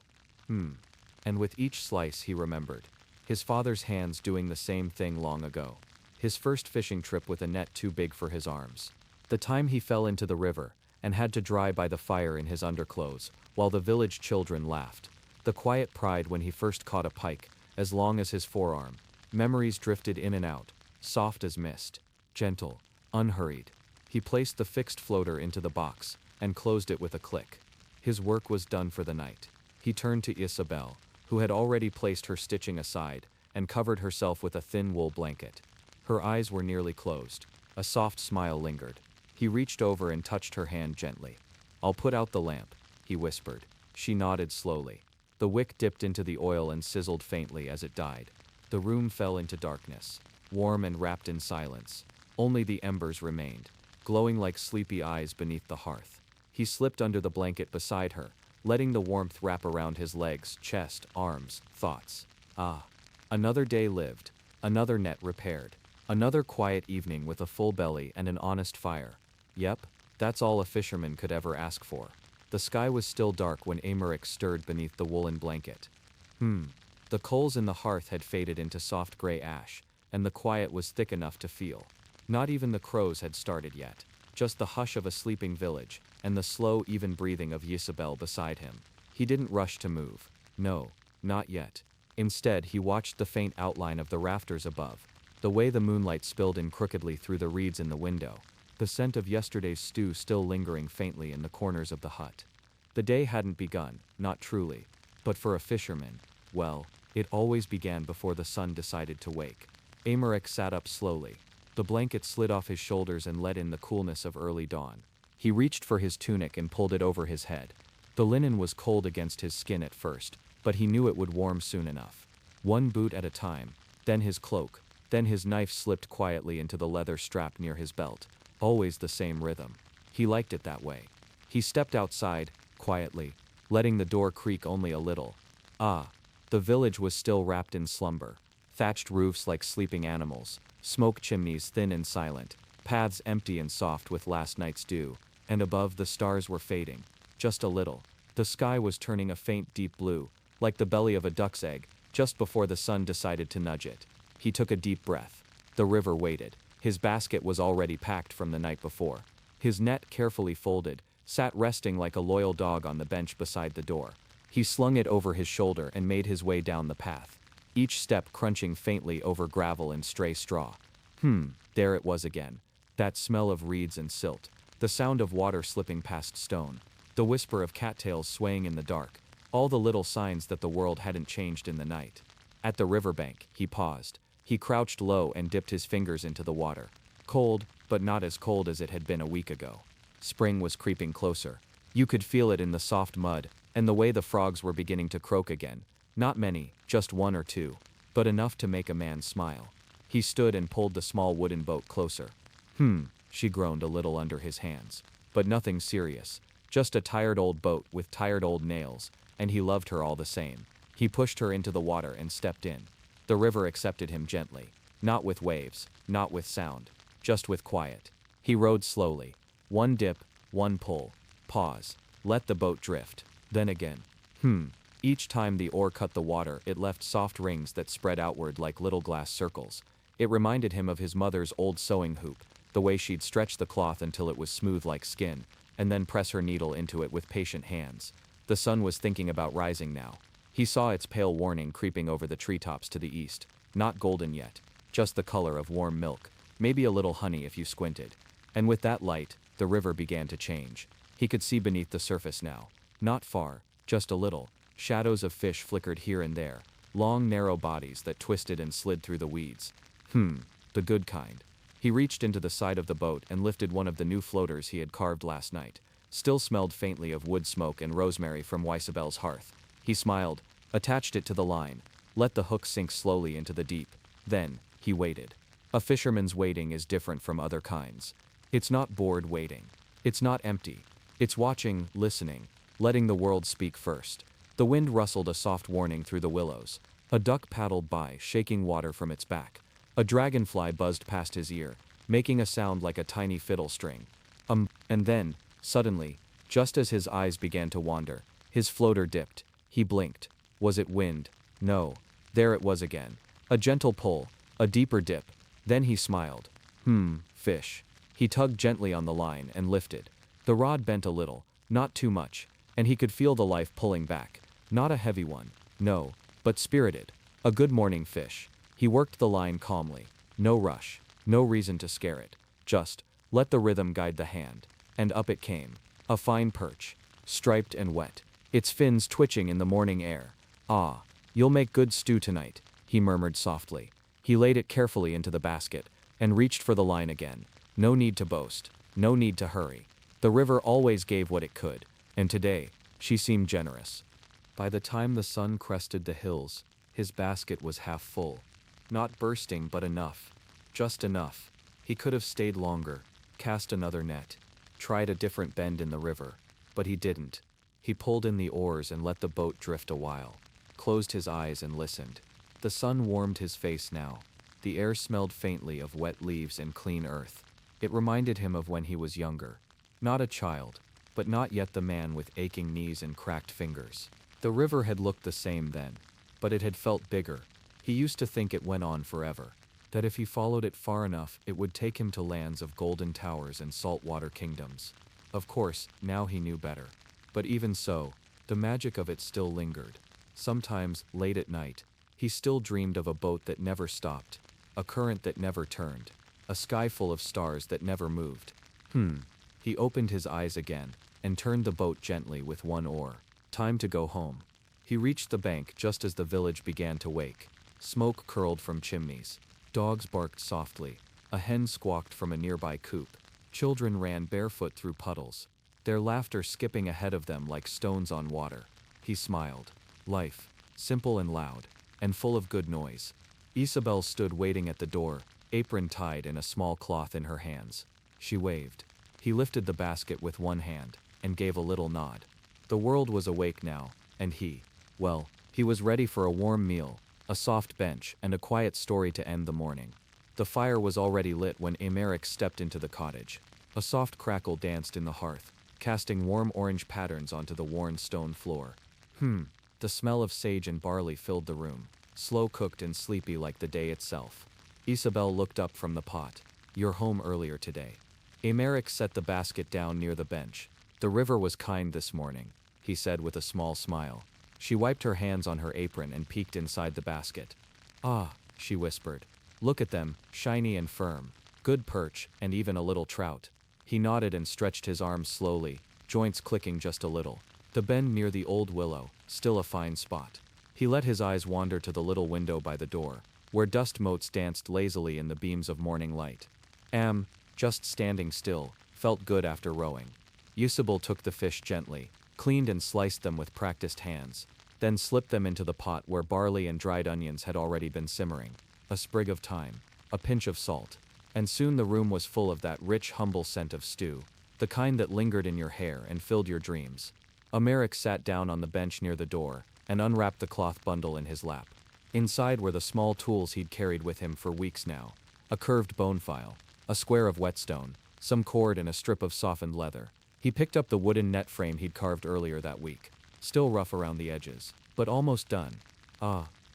Speaker 1: And with each slice he remembered. His father's hands doing the same thing long ago. His first fishing trip with a net too big for his arms. The time he fell into the river, and had to dry by the fire in his underclothes, while the village children laughed. The quiet pride when he first caught a pike, as long as his forearm. Memories drifted in and out, soft as mist, gentle, unhurried. He placed the fixed floater into the box, and closed it with a click. His work was done for the night. He turned to Isabel, who had already placed her stitching aside, and covered herself with a thin wool blanket. Her eyes were nearly closed. A soft smile lingered. He reached over and touched her hand gently. "I'll put out the lamp," he whispered. She nodded slowly. The wick dipped into the oil and sizzled faintly as it died. The room fell into darkness, warm and wrapped in silence. Only the embers remained, glowing like sleepy eyes beneath the hearth. He slipped under the blanket beside her, letting the warmth wrap around his legs, chest, arms, thoughts. Another day lived, another net repaired, another quiet evening with a full belly and an honest fire. Yep, that's all a fisherman could ever ask for. The sky was still dark when Emmerich stirred beneath the woolen blanket. The coals in the hearth had faded into soft gray ash, and the quiet was thick enough to feel. Not even the crows had started yet, just the hush of a sleeping village, and the slow, even breathing of Isabel beside him. He didn't rush to move. No, not yet. Instead, he watched the faint outline of the rafters above, the way the moonlight spilled in crookedly through the reeds in the window, the scent of yesterday's stew still lingering faintly in the corners of the hut. The day hadn't begun, not truly, but for a fisherman, well, it always began before the sun decided to wake. Emmerich sat up slowly. The blanket slid off his shoulders and let in the coolness of early dawn. He reached for his tunic and pulled it over his head. The linen was cold against his skin at first, but he knew it would warm soon enough. One boot at a time, then his cloak, then his knife slipped quietly into the leather strap near his belt. Always the same rhythm. He liked it that way. He stepped outside, quietly, letting the door creak only a little. The village was still wrapped in slumber. Thatched roofs like sleeping animals, smoke chimneys thin and silent, paths empty and soft with last night's dew, and above the stars were fading, just a little. The sky was turning a faint deep blue, like the belly of a duck's egg, just before the sun decided to nudge it. He took a deep breath. The river waited. His basket was already packed from the night before. His net, carefully folded, sat resting like a loyal dog on the bench beside the door. He slung it over his shoulder and made his way down the path, each step crunching faintly over gravel and stray straw. There it was again. That smell of reeds and silt, the sound of water slipping past stone, the whisper of cattails swaying in the dark, all the little signs that the world hadn't changed in the night. At the riverbank, he paused. He crouched low and dipped his fingers into the water. Cold, but not as cold as it had been a week ago. Spring was creeping closer. You could feel it in the soft mud, and the way the frogs were beginning to croak again. Not many, just one or two, but enough to make a man smile. He stood and pulled the small wooden boat closer. She groaned a little under his hands. But nothing serious. Just a tired old boat with tired old nails, and he loved her all the same. He pushed her into the water and stepped in. The river accepted him gently. Not with waves, not with sound, just with quiet. He rowed slowly. One dip, one pull. Pause. Let the boat drift. Then again. Each time the oar cut the water, it left soft rings that spread outward like little glass circles. It reminded him of his mother's old sewing hoop, the way she'd stretch the cloth until it was smooth like skin, and then press her needle into it with patient hands. The sun was thinking about rising now. He saw its pale warning creeping over the treetops to the east. Not golden yet, just the color of warm milk, maybe a little honey if you squinted. And with that light, the river began to change. He could see beneath the surface now. Not far, just a little. Shadows of fish flickered here and there, long narrow bodies that twisted and slid through the weeds. The good kind. He reached into the side of the boat and lifted one of the new floaters he had carved last night. Still smelled faintly of wood smoke and rosemary from Weisabel's hearth. He smiled, attached it to the line, let the hook sink slowly into the deep. Then, he waited. A fisherman's waiting is different from other kinds. It's not bored waiting. It's not empty. It's watching, listening, letting the world speak first. The wind rustled a soft warning through the willows. A duck paddled by, shaking water from its back. A dragonfly buzzed past his ear, making a sound like a tiny fiddle string. And then, suddenly, just as his eyes began to wander, his floater dipped. He blinked. Was it wind? No. There it was again. A gentle pull, a deeper dip. Then he smiled. Fish. He tugged gently on the line and lifted. The rod bent a little, not too much, and he could feel the life pulling back. Not a heavy one, no, but spirited. A good morning fish. He worked the line calmly. No rush, no reason to scare it. Just, let the rhythm guide the hand. And up it came. A fine perch. Striped and wet. Its fins twitching in the morning air. Ah, you'll make good stew tonight, he murmured softly. He laid it carefully into the basket, and reached for the line again. No need to boast. No need to hurry. The river always gave what it could, and today, she seemed generous. By the time the sun crested the hills, his basket was half full. Not bursting, but enough. Just enough. He could have stayed longer, cast another net, tried a different bend in the river, but he didn't. He pulled in the oars and let the boat drift a while, closed his eyes and listened. The sun warmed his face now. The air smelled faintly of wet leaves and clean earth. It reminded him of when he was younger. Not a child, but not yet the man with aching knees and cracked fingers. The river had looked the same then, but it had felt bigger. He used to think it went on forever, that if he followed it far enough it would take him to lands of golden towers and saltwater kingdoms. Of course, now he knew better. But even so, the magic of it still lingered. Sometimes, late at night, he still dreamed of a boat that never stopped, a current that never turned, a sky full of stars that never moved. He opened his eyes again, and turned the boat gently with one oar. Time to go home. He reached the bank just as the village began to wake. Smoke curled from chimneys. Dogs barked softly. A hen squawked from a nearby coop. Children ran barefoot through puddles, their laughter skipping ahead of them like stones on water. He smiled. Life, simple and loud, and full of good noise. Isabel stood waiting at the door, apron tied and a small cloth in her hands. She waved. He lifted the basket with one hand, and gave a little nod. The world was awake now, and he was ready for a warm meal, a soft bench, and a quiet story to end the morning. The fire was already lit when Emeric stepped into the cottage. A soft crackle danced in the hearth, casting warm orange patterns onto the worn stone floor. The smell of sage and barley filled the room, slow-cooked and sleepy like the day itself. Isabel looked up from the pot. "You're home earlier today." Emeric set the basket down near the bench. "The river was kind this morning," he said with a small smile. She wiped her hands on her apron and peeked inside the basket. "Ah," she whispered. "Look at them, shiny and firm. Good perch, and even a little trout." He nodded and stretched his arms slowly, joints clicking just a little. The bend near the old willow, still a fine spot. He let his eyes wander to the little window by the door, where dust motes danced lazily in the beams of morning light. Just standing still, felt good after rowing. Isabel took the fish gently, cleaned and sliced them with practiced hands, then slipped them into the pot where barley and dried onions had already been simmering. A sprig of thyme, a pinch of salt, and soon the room was full of that rich, humble scent of stew, the kind that lingered in your hair and filled your dreams. Emeric sat down on the bench near the door and unwrapped the cloth bundle in his lap. Inside were the small tools he'd carried with him for weeks now: a curved bone file, a square of whetstone, some cord and a strip of softened leather. He picked up the wooden net frame he'd carved earlier that week, still rough around the edges, but almost done.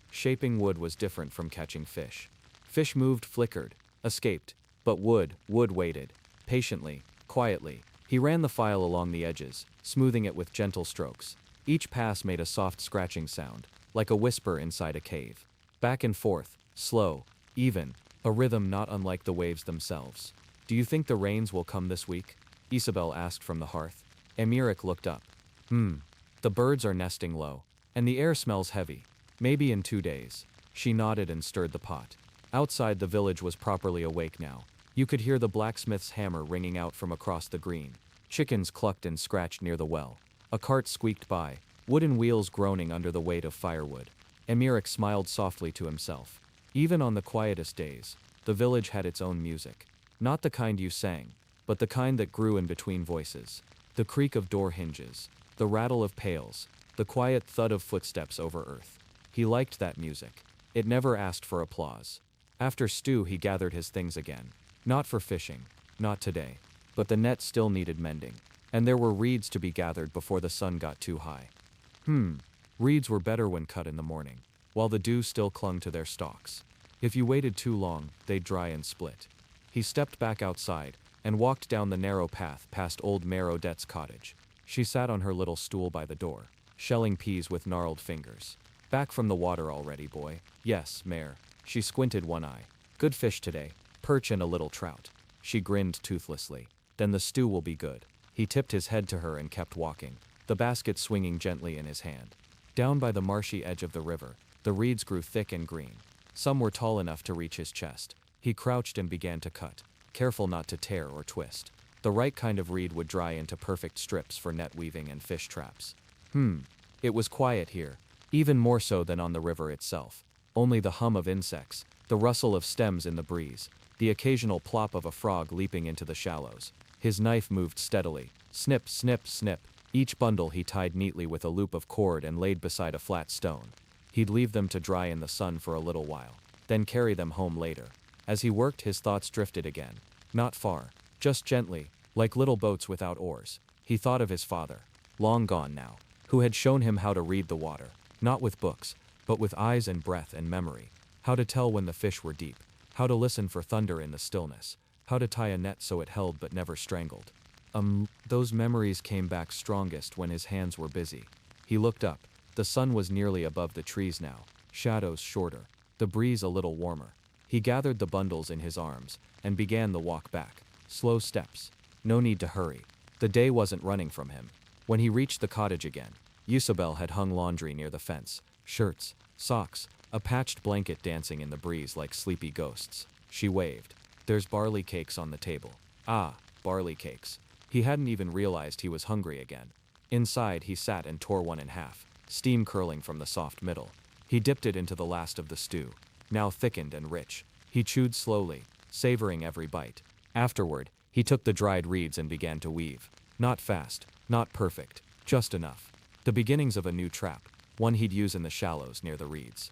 Speaker 1: Shaping wood was different from catching fish. Fish moved, flickered, escaped, but wood waited, patiently, quietly. He ran the file along the edges, smoothing it with gentle strokes. Each pass made a soft scratching sound, like a whisper inside a cave. Back and forth, slow, even, a rhythm not unlike the waves themselves. "Do you think the rains will come this week?" Isabel asked from the hearth. Emeric looked up. The birds are nesting low, and the air smells heavy. Maybe in 2 days." She nodded and stirred the pot. Outside, the village was properly awake now. You could hear the blacksmith's hammer ringing out from across the green. Chickens clucked and scratched near the well. A cart squeaked by, wooden wheels groaning under the weight of firewood. Emeric smiled softly to himself. Even on the quietest days, the village had its own music. Not the kind you sang, but the kind that grew in between voices. The creak of door hinges, the rattle of pails, the quiet thud of footsteps over earth. He liked that music. It never asked for applause. After stew, he gathered his things again. Not for fishing, not today. But the net still needed mending, and there were reeds to be gathered before the sun got too high. Reeds were better when cut in the morning, while the dew still clung to their stalks. If you waited too long, they'd dry and split. He stepped back outside and walked down the narrow path past old Mère Odette's cottage. She sat on her little stool by the door, shelling peas with gnarled fingers. "Back from the water already, boy?" "Yes, Mère." She squinted one eye. "Good fish today, perch and a little trout." She grinned toothlessly. "Then the stew will be good." He tipped his head to her and kept walking, the basket swinging gently in his hand. Down by the marshy edge of the river, the reeds grew thick and green. Some were tall enough to reach his chest. He crouched and began to cut, careful not to tear or twist. The right kind of reed would dry into perfect strips for net weaving and fish traps. It was quiet here, even more so than on the river itself. Only the hum of insects, the rustle of stems in the breeze, the occasional plop of a frog leaping into the shallows. His knife moved steadily. Snip, snip, snip. Each bundle he tied neatly with a loop of cord and laid beside a flat stone. He'd leave them to dry in the sun for a little while, then carry them home later. As he worked, his thoughts drifted again. Not far, just gently, like little boats without oars. He thought of his father, long gone now, who had shown him how to read the water, not with books, but with eyes and breath and memory. How to tell when the fish were deep, how to listen for thunder in the stillness, how to tie a net so it held but never strangled. Those memories came back strongest when his hands were busy. He looked up. The sun was nearly above the trees now, shadows shorter, the breeze a little warmer. He gathered the bundles in his arms and began the walk back. Slow steps. No need to hurry. The day wasn't running from him. When he reached the cottage again, Isabel had hung laundry near the fence. Shirts, socks, a patched blanket dancing in the breeze like sleepy ghosts. She waved. "There's barley cakes on the table." Ah, barley cakes. He hadn't even realized he was hungry again. Inside, he sat and tore one in half, steam curling from the soft middle. He dipped it into the last of the stew, now thickened and rich. He chewed slowly, savoring every bite. Afterward, he took the dried reeds and began to weave. Not fast, not perfect, just enough. The beginnings of a new trap, one he'd use in the shallows near the reeds.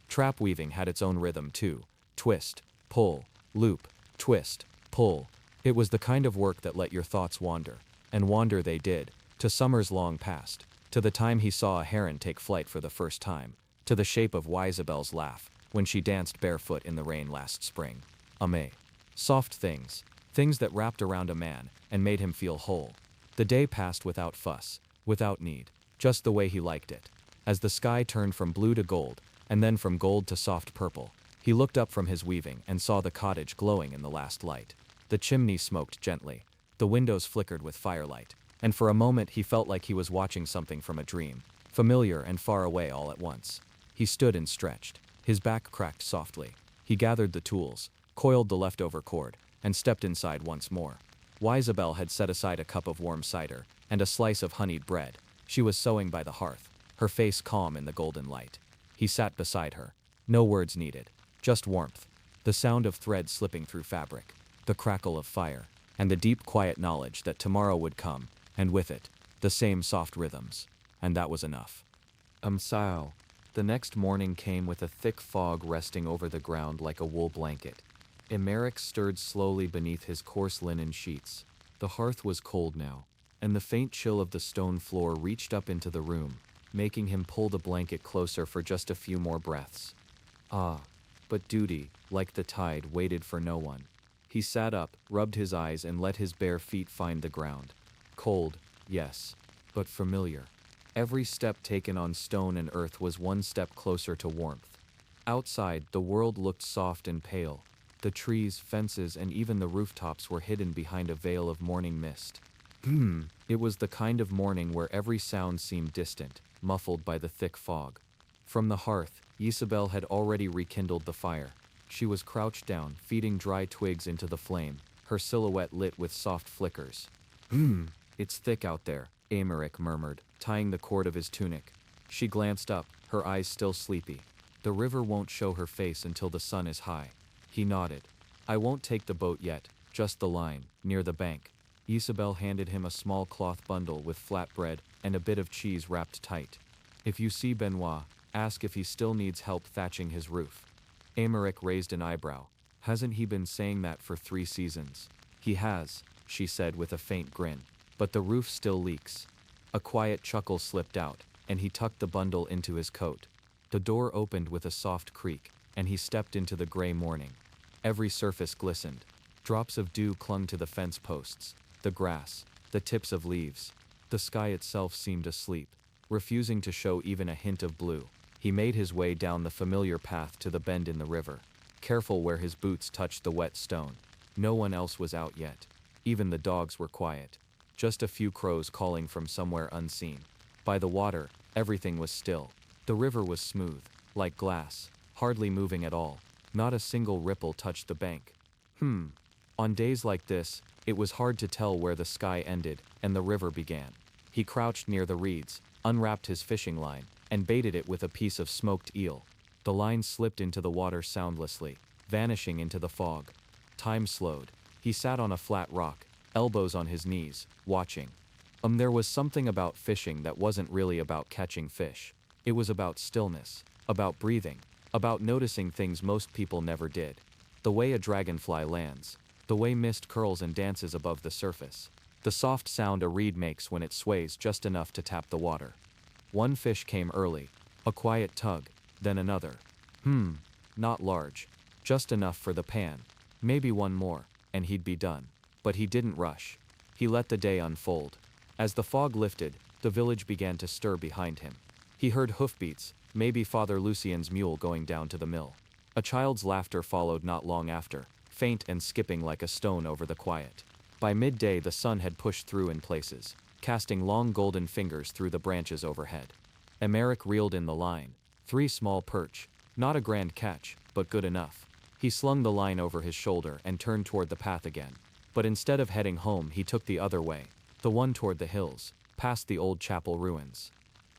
Speaker 1: Trap weaving had its own rhythm too. Twist, pull, loop, twist, pull. It was the kind of work that let your thoughts wander. And wander they did, to summers long past, to the time he saw a heron take flight for the first time, to the shape of Isabel's laugh, when she danced barefoot in the rain last spring. Soft things, things that wrapped around a man, and made him feel whole. The day passed without fuss, without need, just the way he liked it. As the sky turned from blue to gold, and then from gold to soft purple, he looked up from his weaving and saw the cottage glowing in the last light. The chimney smoked gently, the windows flickered with firelight, and for a moment he felt like he was watching something from a dream, familiar and far away all at once. He stood and stretched, his back cracked softly. He gathered the tools, coiled the leftover cord, and stepped inside once more. Isabel had set aside a cup of warm cider and a slice of honeyed bread. She was sewing by the hearth, her face calm in the golden light. He sat beside her. No words needed, just warmth. The sound of thread slipping through fabric, the crackle of fire, and the deep quiet knowledge that tomorrow would come, and with it, the same soft rhythms. And that was enough. Sao. The next morning came with a thick fog resting over the ground like a wool blanket. Emmerich stirred slowly beneath his coarse linen sheets. The hearth was cold now, and the faint chill of the stone floor reached up into the room, making him pull the blanket closer for just a few more breaths. But duty, like the tide, waited for no one. He sat up, rubbed his eyes, and let his bare feet find the ground. Cold, yes, but familiar. Every step taken on stone and earth was one step closer to warmth. Outside, the world looked soft and pale. The trees, fences, and even the rooftops were hidden behind a veil of morning mist. It was the kind of morning where every sound seemed distant, muffled by the thick fog. From the hearth, Isabel had already rekindled the fire. She was crouched down, feeding dry twigs into the flame, her silhouette lit with soft flickers. It's thick out there, Emmerich murmured, tying the cord of his tunic. She glanced up, her eyes still sleepy. The river won't show her face until the sun is high. He nodded. I won't take the boat yet, just the line, near the bank. Isabel handed him a small cloth bundle with flatbread and a bit of cheese wrapped tight. If you see Benoit, ask if he still needs help thatching his roof. Emmerich raised an eyebrow. Hasn't he been saying that for 3 seasons? He has, she said with a faint grin. But the roof still leaks. A quiet chuckle slipped out, and he tucked the bundle into his coat. The door opened with a soft creak, and he stepped into the gray morning. Every surface glistened. Drops of dew clung to the fence posts, the grass, the tips of leaves. The sky itself seemed asleep, refusing to show even a hint of blue. He made his way down the familiar path to the bend in the river, careful where his boots touched the wet stone. No one else was out yet. Even the dogs were quiet. Just a few crows calling from somewhere unseen. By the water, everything was still. The river was smooth, like glass, hardly moving at all. Not a single ripple touched the bank. On days like this, it was hard to tell where the sky ended and the river began. He crouched near the reeds, unwrapped his fishing line, and baited it with a piece of smoked eel. The line slipped into the water soundlessly, vanishing into the fog. Time slowed. He sat on a flat rock, elbows on his knees, watching. There was something about fishing that wasn't really about catching fish. It was about stillness, about breathing, about noticing things most people never did. The way a dragonfly lands, the way mist curls and dances above the surface, the soft sound a reed makes when it sways just enough to tap the water. One fish came early, a quiet tug, then another. Not large, just enough for the pan. Maybe one more, and he'd be done. But he didn't rush. He let the day unfold. As the fog lifted, the village began to stir behind him. He heard hoofbeats, maybe Father Lucien's mule going down to the mill. A child's laughter followed not long after, faint and skipping like a stone over the quiet. By midday the sun had pushed through in places, casting long golden fingers through the branches overhead. Emmerich reeled in the line. 3 small perch, not a grand catch, but good enough. He slung the line over his shoulder and turned toward the path again. But instead of heading home, he took the other way, the one toward the hills, past the old chapel ruins.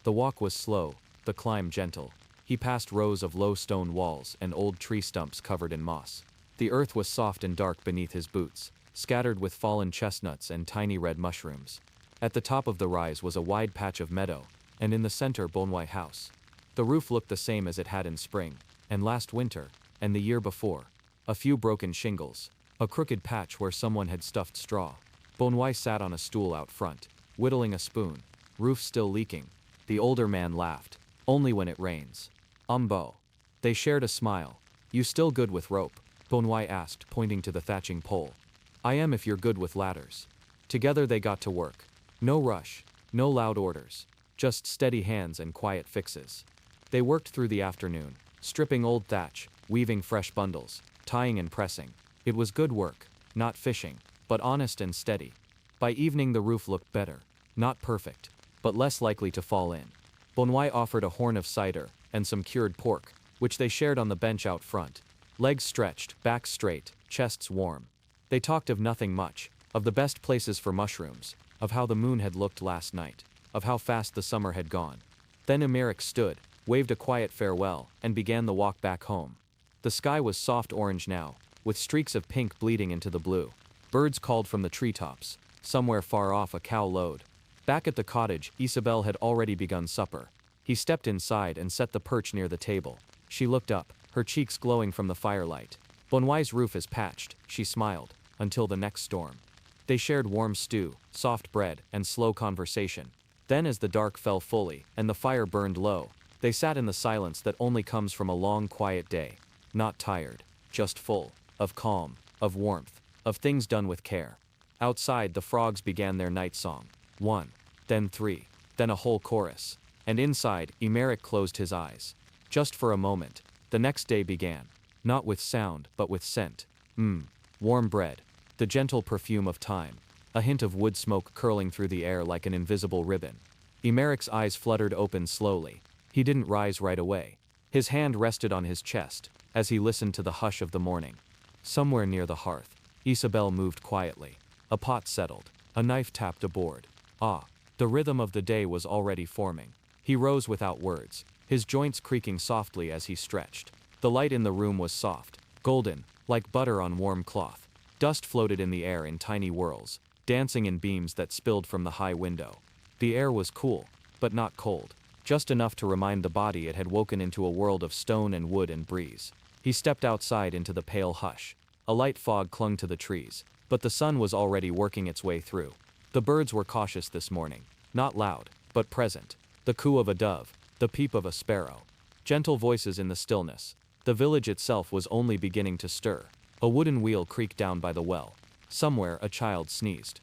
Speaker 1: The walk was slow, the climb gentle. He passed rows of low stone walls and old tree stumps covered in moss. The earth was soft and dark beneath his boots, scattered with fallen chestnuts and tiny red mushrooms. At the top of the rise was a wide patch of meadow, and in the center Benoit house. The roof looked the same as it had in spring, and last winter, and the year before. a few broken shingles, a crooked patch where someone had stuffed straw. Bonwai sat on a stool out front, whittling a spoon, roof still leaking. The older man laughed. Only when it rains. Umbo. They shared a smile. You still good with rope? Bonwai asked, pointing to the thatching pole. I am if you're good with ladders. Together they got to work. No rush, no loud orders, just steady hands and quiet fixes. They worked through the afternoon, stripping old thatch, weaving fresh bundles, tying and pressing. It was good work, not fishing, but honest and steady. By evening the roof looked better, not perfect, but less likely to fall in. Bonwai offered a horn of cider and some cured pork, which they shared on the bench out front. Legs stretched, backs straight, chests warm. They talked of nothing much, of the best places for mushrooms, of how the moon had looked last night, of how fast the summer had gone. Then Emeric stood, waved a quiet farewell, and began the walk back home. The sky was soft orange now, with streaks of pink bleeding into the blue. Birds called from the treetops. Somewhere far off a cow lowed. Back at the cottage, Isabel had already begun supper. He stepped inside and set the perch near the table. She looked up, her cheeks glowing from the firelight. Bonwai's roof is patched, she smiled, until the next storm. They shared warm stew, soft bread, and slow conversation. Then as the dark fell fully, and the fire burned low, they sat in the silence that only comes from a long quiet day. Not tired, just full, of calm, of warmth, of things done with care. Outside the frogs began their night song. 1, then 3, then a whole chorus. And inside, Emeric closed his eyes. Just for a moment, the next day began. Not with sound, but with scent. Warm bread. The gentle perfume of thyme. A hint of wood smoke curling through the air like an invisible ribbon. Emeric's eyes fluttered open slowly. He didn't rise right away. His hand rested on his chest, as he listened to the hush of the morning. Somewhere near the hearth, Isabel moved quietly. A pot settled. A knife tapped a board. Ah, the rhythm of the day was already forming. He rose without words, his joints creaking softly as he stretched. The light in the room was soft, golden, like butter on warm cloth. Dust floated in the air in tiny whirls, dancing in beams that spilled from the high window. The air was cool, but not cold, just enough to remind the body it had woken into a world of stone and wood and breeze. He stepped outside into the pale hush. A light fog clung to the trees, but the sun was already working its way through. The birds were cautious this morning, not loud, but present. The coo of a dove, the peep of a sparrow. Gentle voices in the stillness. The village itself was only beginning to stir. A wooden wheel creaked down by the well. Somewhere a child sneezed.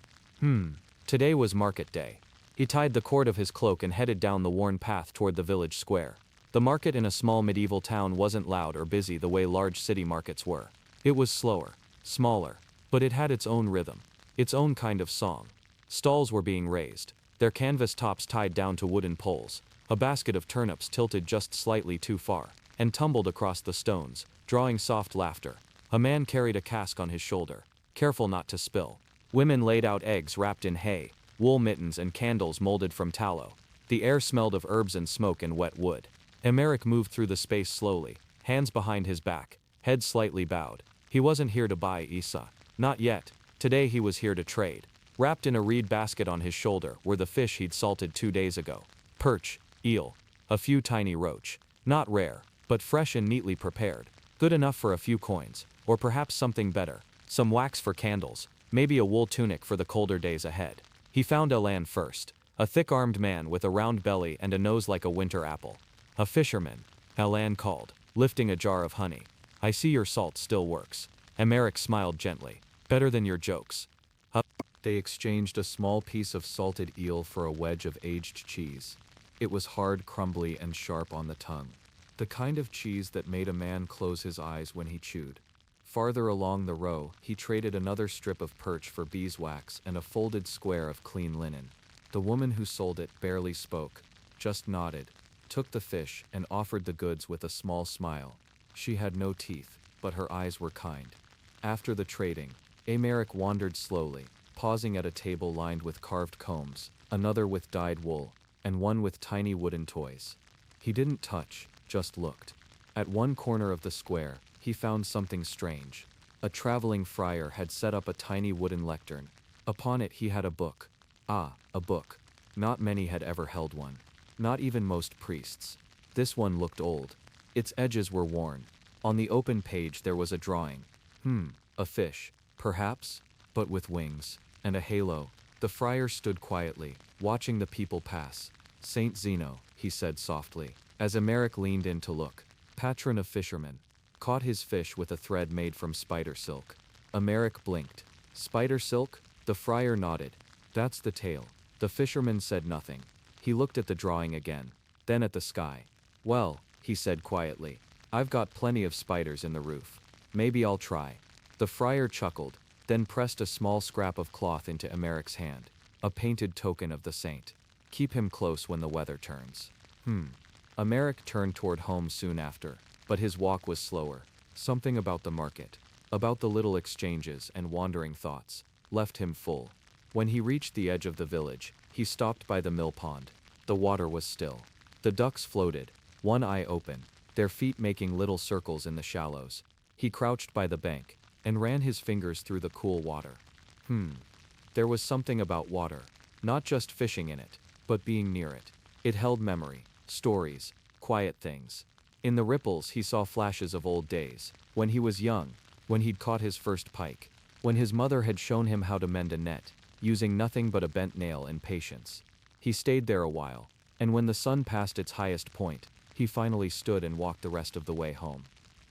Speaker 1: Today was market day. He tied the cord of his cloak and headed down the worn path toward the village square. The market in a small medieval town wasn't loud or busy the way large city markets were. It was slower, smaller, but it had its own rhythm, its own kind of song. Stalls were being raised, their canvas tops tied down to wooden poles. A basket of turnips tilted just slightly too far, and tumbled across the stones, drawing soft laughter. A man carried a cask on his shoulder, careful not to spill. Women laid out eggs wrapped in hay, wool mittens and candles molded from tallow. The air smelled of herbs and smoke and wet wood. Emeric moved through the space slowly, hands behind his back, head slightly bowed. He wasn't here to buy Isa. Not yet. Today he was here to trade. Wrapped in a reed basket on his shoulder were the fish he'd salted 2 days ago. Perch, eel, a few tiny roach. Not rare, but fresh and neatly prepared. Good enough for a few coins, or perhaps something better. Some wax for candles, maybe a wool tunic for the colder days ahead. He found Elan first, a thick-armed man with a round belly and a nose like a winter apple. A fisherman, Elan called, lifting a jar of honey. I see your salt still works. Emeric smiled gently. Better than your jokes. They exchanged a small piece of salted eel for a wedge of aged cheese. It was hard, crumbly, and sharp on the tongue. The kind of cheese that made a man close his eyes when he chewed. Farther along the row, he traded another strip of perch for beeswax and a folded square of clean linen. The woman who sold it barely spoke, just nodded, took the fish, and offered the goods with a small smile. She had no teeth, but her eyes were kind. After the trading, Emeric wandered slowly, pausing at a table lined with carved combs, another with dyed wool, and one with tiny wooden toys. He didn't touch, just looked. At one corner of the square, he found something strange. A traveling friar had set up a tiny wooden lectern. Upon it he had a book. Ah, a book. Not many had ever held one. Not even most priests. This one looked old. Its edges were worn. On the open page there was a drawing. A fish, perhaps, but with wings, and a halo. The friar stood quietly, watching the people pass. "Saint Zeno," he said softly, as Emeric leaned in to look. "Patron of fishermen. Caught his fish with a thread made from spider silk." Emeric blinked. "Spider silk?" The friar nodded. "That's the tale." The fisherman said nothing. He looked at the drawing again, then at the sky. "Well," he said quietly, "I've got plenty of spiders in the roof. Maybe I'll try." The friar chuckled, then pressed a small scrap of cloth into Emeric's hand. "A painted token of the saint. Keep him close when the weather turns." Emeric turned toward home soon after, but his walk was slower. Something about the market, about the little exchanges and wandering thoughts, left him full. When he reached the edge of the village, he stopped by the mill pond. The water was still. The ducks floated, one eye open, their feet making little circles in the shallows. He crouched by the bank, and ran his fingers through the cool water. There was something about water, not just fishing in it, but being near it. It held memory, stories, quiet things. In the ripples he saw flashes of old days, when he was young, when he'd caught his first pike, when his mother had shown him how to mend a net, using nothing but a bent nail and patience. He stayed there a while, and when the sun passed its highest point, he finally stood and walked the rest of the way home.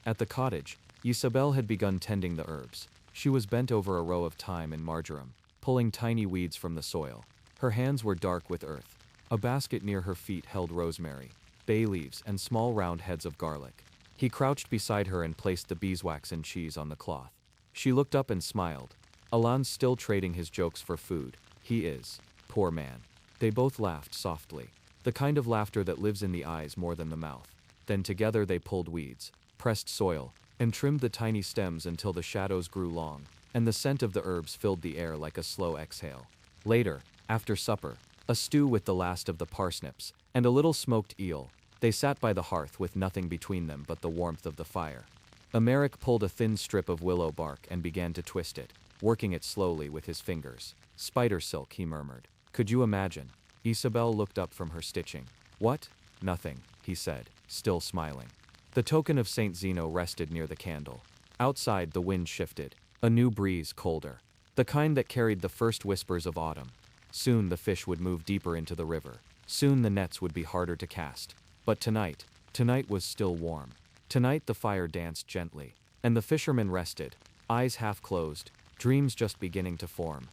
Speaker 1: At the cottage, Isabel had begun tending the herbs. She was bent over a row of thyme and marjoram, pulling tiny weeds from the soil. Her hands were dark with earth. A basket near her feet held rosemary, bay leaves, and small round heads of garlic. He crouched beside her and placed the beeswax and cheese on the cloth. She looked up and smiled. "Alain's still trading his jokes for food. He is. Poor man." They both laughed softly, the kind of laughter that lives in the eyes more than the mouth. Then together they pulled weeds, pressed soil, and trimmed the tiny stems until the shadows grew long, and the scent of the herbs filled the air like a slow exhale. Later, after supper, a stew with the last of the parsnips, and a little smoked eel, they sat by the hearth with nothing between them but the warmth of the fire. Emeric pulled a thin strip of willow bark and began to twist it, working it slowly with his fingers. "Spider silk," he murmured. "Could you imagine?" Isabel looked up from her stitching. "What?" "Nothing," he said, still smiling. The token of Saint Zeno rested near the candle. Outside the wind shifted, a new breeze colder, the kind that carried the first whispers of autumn. Soon the fish would move deeper into the river. Soon the nets would be harder to cast. But tonight was still warm. Tonight the fire danced gently, and the fishermen rested, eyes half closed, dreams just beginning to form.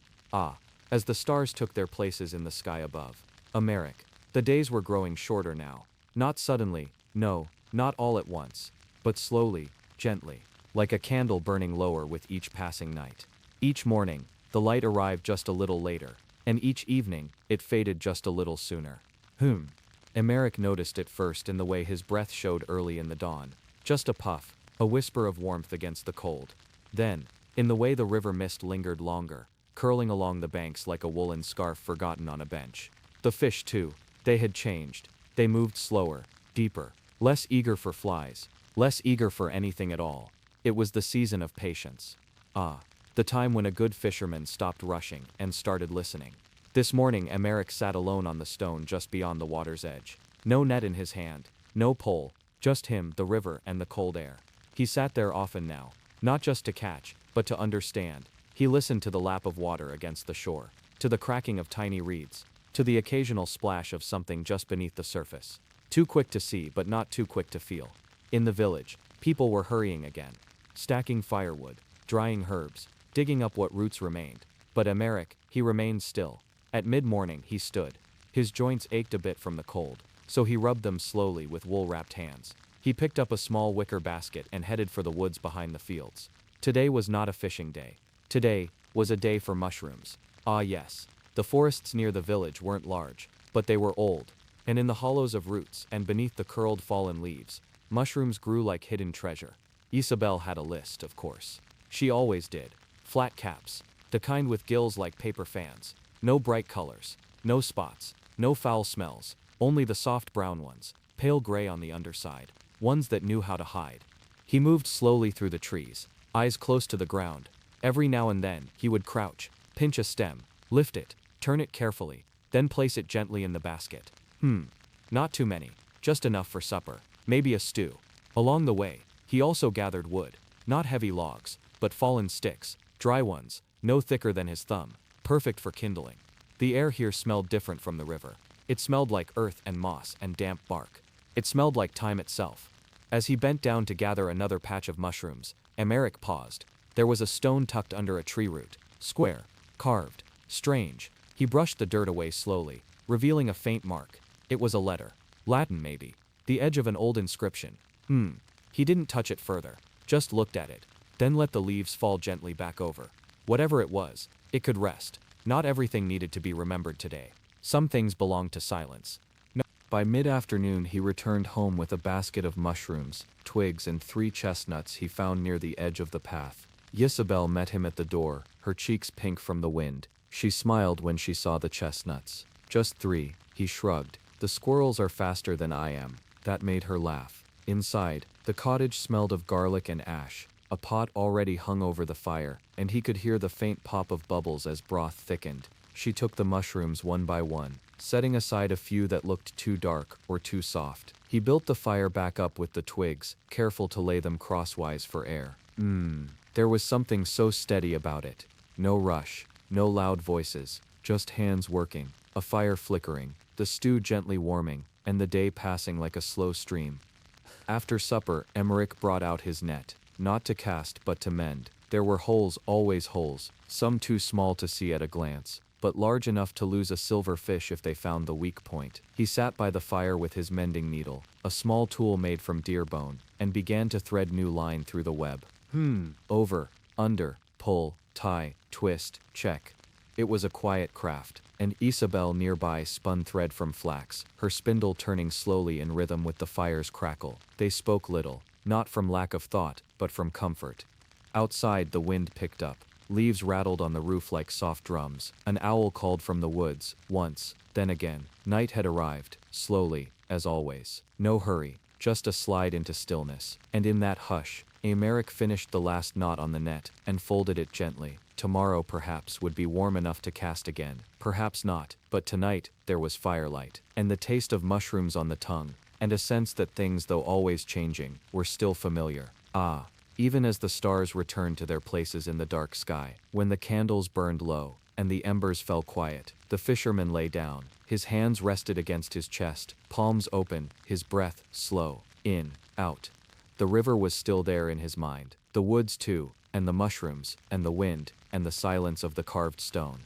Speaker 1: As the stars took their places in the sky above. Emeric. The days were growing shorter now. Not suddenly, no, not all at once, but slowly, gently, like a candle burning lower with each passing night. Each morning, the light arrived just a little later, and each evening, it faded just a little sooner. Emeric noticed it first in the way his breath showed early in the dawn. Just a puff, a whisper of warmth against the cold. Then, in the way the river mist lingered longer, curling along the banks like a woolen scarf forgotten on a bench. The fish, too, they had changed. They moved slower, deeper, less eager for flies, less eager for anything at all. It was the season of patience. The time when a good fisherman stopped rushing and started listening. This morning Emeric sat alone on the stone just beyond the water's edge. No net in his hand, no pole, just him, the river, and the cold air. He sat there often now, not just to catch, but to understand. He listened to the lap of water against the shore, to the cracking of tiny reeds, to the occasional splash of something just beneath the surface. Too quick to see but not too quick to feel. In the village, people were hurrying again, stacking firewood, drying herbs, digging up what roots remained. But Emeric, he remained still. At mid-morning he stood. His joints ached a bit from the cold, so he rubbed them slowly with wool-wrapped hands. He picked up a small wicker basket and headed for the woods behind the fields. Today was not a fishing day. Today was a day for mushrooms. Yes, the forests near the village weren't large, but they were old, and in the hollows of roots and beneath the curled fallen leaves, mushrooms grew like hidden treasure. Isabel had a list, of course. She always did. Flat caps, the kind with gills like paper fans. No bright colors, no spots, no foul smells, only the soft brown ones, pale gray on the underside, ones that knew how to hide. He moved slowly through the trees, eyes close to the ground. Every now and then, he would crouch, pinch a stem, lift it, turn it carefully, then place it gently in the basket. Not too many, just enough for supper, maybe a stew. Along the way, He also gathered wood. Not heavy logs, but fallen sticks, dry ones, no thicker than his thumb, perfect for kindling. The air here smelled different from the river. It smelled like earth and moss and damp bark. It smelled like time itself. As he bent down to gather another patch of mushrooms, Emeric paused. There was a stone tucked under a tree root, square, carved, strange. He brushed the dirt away slowly, revealing a faint mark. It was a letter. Latin maybe. The edge of an old inscription. He didn't touch it further, just looked at it, then let the leaves fall gently back over. Whatever it was, it could rest. Not everything needed to be remembered today. Some things belonged to silence. By mid-afternoon he returned home with a basket of mushrooms, twigs and 3 chestnuts he found near the edge of the path. Isabel met him at the door, her cheeks pink from the wind. She smiled when she saw the chestnuts. Just 3, he shrugged. The squirrels are faster than I am. That made her laugh. Inside, the cottage smelled of garlic and ash. A pot already hung over the fire, and he could hear the faint pop of bubbles as broth thickened. She took the mushrooms one by one, setting aside a few that looked too dark or too soft. He built the fire back up with the twigs, careful to lay them crosswise for air. There was something so steady about it. No rush, no loud voices, just hands working, a fire flickering, the stew gently warming, and the day passing like a slow stream. After supper, Emeric brought out his net, not to cast but to mend. There were holes, always holes, some too small to see at a glance, but large enough to lose a silver fish if they found the weak point. He sat by the fire with his mending needle, a small tool made from deer bone, and began to thread new line through the web. Over, under, pull, tie, twist, check. It was a quiet craft, and Isabel nearby spun thread from flax, her spindle turning slowly in rhythm with the fire's crackle. They spoke little, not from lack of thought, but from comfort. Outside the wind picked up. Leaves rattled on the roof like soft drums. An owl called from the woods, once, then again. Night had arrived, slowly, as always. No hurry, just a slide into stillness. And in that hush, Emeric finished the last knot on the net, and folded it gently. Tomorrow perhaps would be warm enough to cast again. Perhaps not, but tonight, there was firelight, and the taste of mushrooms on the tongue, and a sense that things, though always changing, were still familiar. Even as the stars returned to their places in the dark sky, when the candles burned low, and the embers fell quiet, the fisherman lay down. His hands rested against his chest, palms open, his breath slow, in, out. The river was still there in his mind, the woods too, and the mushrooms, and the wind, and the silence of the carved stone.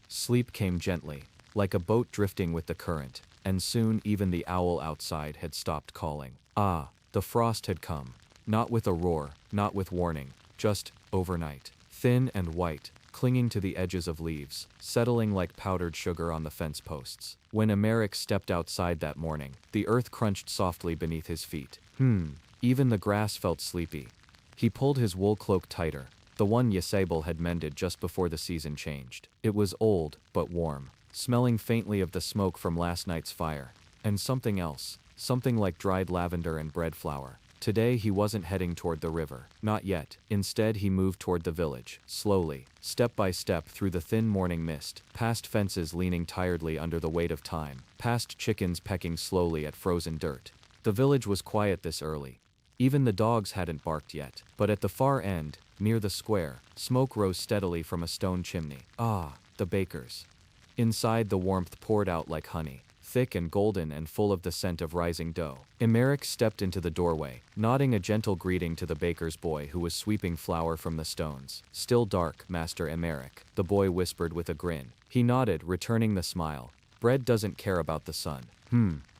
Speaker 1: Sleep came gently, like a boat drifting with the current, and soon even the owl outside had stopped calling. The frost had come. Not with a roar, not with warning, just, overnight. Thin and white, clinging to the edges of leaves, settling like powdered sugar on the fence posts. When Emeric stepped outside that morning, the earth crunched softly beneath his feet. Even the grass felt sleepy. He pulled his wool cloak tighter, the one Isabel had mended just before the season changed. It was old, but warm, smelling faintly of the smoke from last night's fire. And something else, something like dried lavender and bread flour. Today he wasn't heading toward the river. Not yet. Instead he moved toward the village, slowly, step by step through the thin morning mist, past fences leaning tiredly under the weight of time, past chickens pecking slowly at frozen dirt. The village was quiet this early. Even the dogs hadn't barked yet. But at the far end, near the square, smoke rose steadily from a stone chimney. The baker's. Inside the warmth poured out like honey, thick and golden and full of the scent of rising dough. Emeric stepped into the doorway, nodding a gentle greeting to the baker's boy who was sweeping flour from the stones. "Still dark, Master Emeric," the boy whispered with a grin. He nodded, returning the smile. "Bread doesn't care about the sun."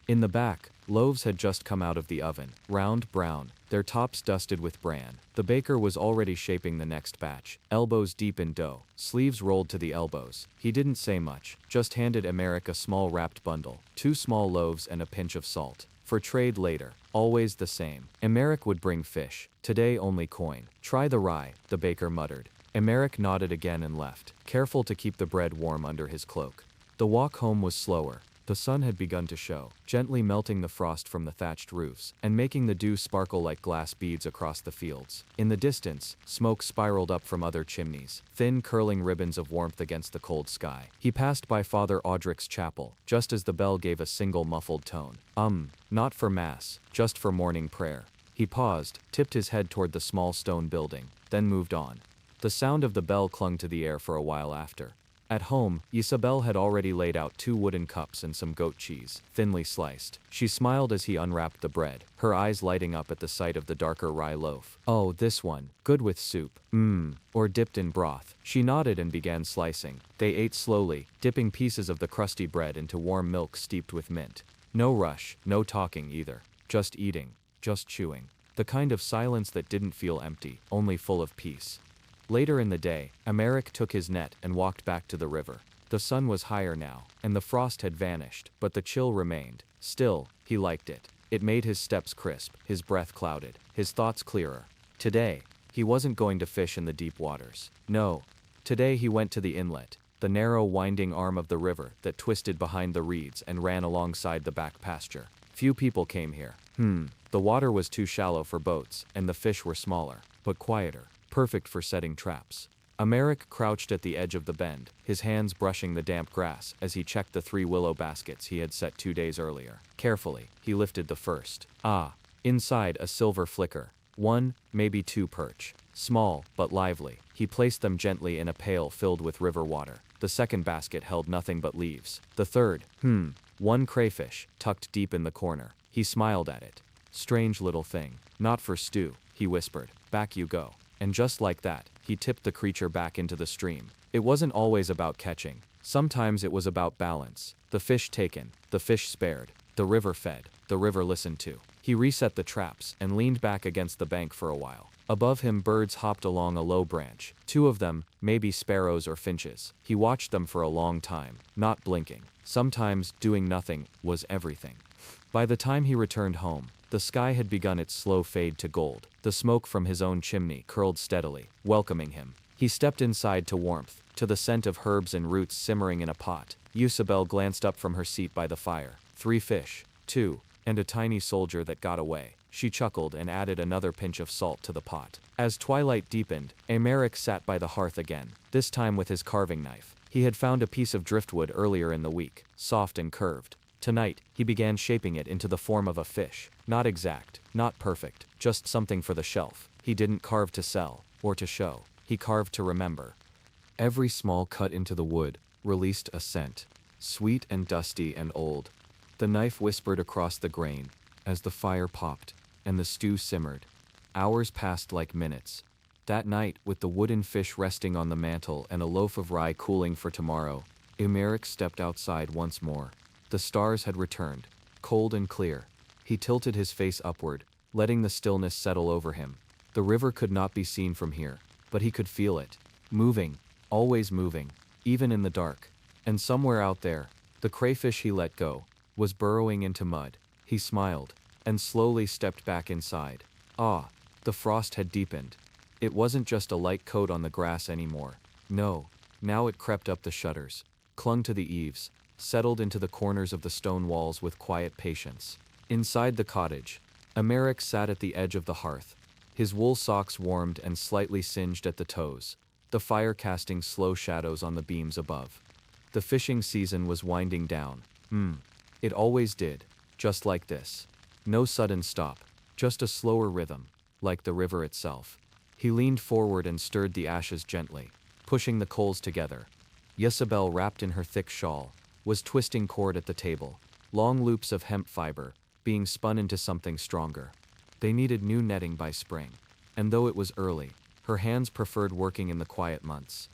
Speaker 1: In the back, loaves had just come out of the oven, round, brown, their tops dusted with bran. The baker was already shaping the next batch, elbows deep in dough, sleeves rolled to the elbows. He didn't say much, just handed Emeric a small wrapped bundle, 2 small loaves and a pinch of salt. For trade later, always the same. Emeric would bring fish, today only coin. "Try the rye," the baker muttered. Emeric nodded again and left, careful to keep the bread warm under his cloak. The walk home was slower. The sun had begun to show, gently melting the frost from the thatched roofs, and making the dew sparkle like glass beads across the fields. In the distance, smoke spiraled up from other chimneys, thin curling ribbons of warmth against the cold sky. He passed by Father Audric's chapel, just as the bell gave a single muffled tone. Not for mass, just for morning prayer. He paused, tipped his head toward the small stone building, then moved on. The sound of the bell clung to the air for a while after. At home, Isabel had already laid out 2 wooden cups and some goat cheese, thinly sliced. She smiled as he unwrapped the bread, her eyes lighting up at the sight of the darker rye loaf. Oh, this one, good with soup. Or dipped in broth. She nodded and began slicing. They ate slowly, dipping pieces of the crusty bread into warm milk steeped with mint. No rush, no talking either. Just eating, just chewing. The kind of silence that didn't feel empty, only full of peace. Later in the day, Emeric took his net and walked back to the river. The sun was higher now, and the frost had vanished, but the chill remained. Still, he liked it. It made his steps crisp, his breath clouded, his thoughts clearer. Today, he wasn't going to fish in the deep waters. No. Today he went to the inlet, the narrow winding arm of the river that twisted behind the reeds and ran alongside the back pasture. Few people came here. The water was too shallow for boats, and the fish were smaller, but quieter. Perfect for setting traps. Emeric crouched at the edge of the bend, his hands brushing the damp grass as he checked the 3 willow baskets he had set 2 days earlier. Carefully, he lifted the first. Inside a silver flicker. 1, maybe 2 perch. Small, but lively. He placed them gently in a pail filled with river water. The second basket held nothing but leaves. The third, 1 crayfish, tucked deep in the corner. He smiled at it. Strange little thing. Not for stew, he whispered. Back you go. And just like that, he tipped the creature back into the stream. It wasn't always about catching. Sometimes it was about balance. The fish taken, the fish spared, the river fed, the river listened to. He reset the traps and leaned back against the bank for a while. Above him, birds hopped along a low branch. 2 of them, maybe sparrows or finches. He watched them for a long time, not blinking. Sometimes, doing nothing was everything. By the time he returned home, the sky had begun its slow fade to gold. The smoke from his own chimney curled steadily, welcoming him. He stepped inside to warmth, to the scent of herbs and roots simmering in a pot. Isabel glanced up from her seat by the fire. 3 fish, 2, and a tiny soldier that got away. She chuckled and added another pinch of salt to the pot. As twilight deepened, Emeric sat by the hearth again, this time with his carving knife. He had found a piece of driftwood earlier in the week, soft and curved. Tonight, he began shaping it into the form of a fish. Not exact, not perfect, just something for the shelf. He didn't carve to sell, or to show. He carved to remember. Every small cut into the wood released a scent, sweet and dusty and old. The knife whispered across the grain, as the fire popped, and the stew simmered. Hours passed like minutes. That night, with the wooden fish resting on the mantel and a loaf of rye cooling for tomorrow, Emeric stepped outside once more. The stars had returned, cold and clear. He tilted his face upward, letting the stillness settle over him. The river could not be seen from here, but he could feel it. Moving, always moving, even in the dark. And somewhere out there, the crayfish he let go was burrowing into mud. He smiled, and slowly stepped back inside. The frost had deepened. It wasn't just a light coat on the grass anymore. No, now it crept up the shutters, clung to the eaves, settled into the corners of the stone walls with quiet patience. Inside the cottage, Emeric sat at the edge of the hearth, his wool socks warmed and slightly singed at the toes, the fire casting slow shadows on the beams above. The fishing season was winding down. It always did, just like this. No sudden stop, just a slower rhythm, like the river itself. He leaned forward and stirred the ashes gently, pushing the coals together. Isabel, wrapped in her thick shawl, was twisting cord at the table, long loops of hemp fiber, being spun into something stronger. They needed new netting by spring. And though it was early, her hands preferred working in the quiet months.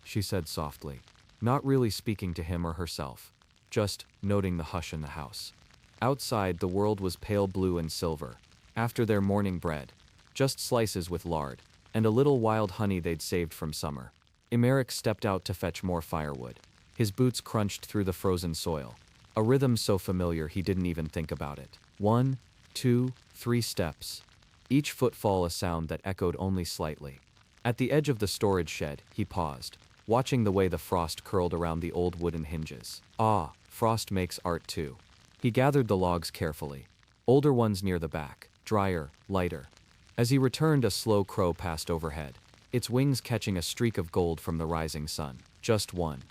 Speaker 1: She said softly, not really speaking to him or herself, just noting the hush in the house. Outside, the world was pale blue and silver. After their morning bread, just slices with lard, and a little wild honey they'd saved from summer. Emeric stepped out to fetch more firewood. His boots crunched through the frozen soil. A rhythm so familiar he didn't even think about it. 1, 2, 3 steps. Each footfall a sound that echoed only slightly. At the edge of the storage shed, he paused, watching the way the frost curled around the old wooden hinges. Frost makes art too. He gathered the logs carefully, older ones near the back, drier, lighter. As he returned, a slow crow passed overhead, its wings catching a streak of gold from the rising sun. Just one.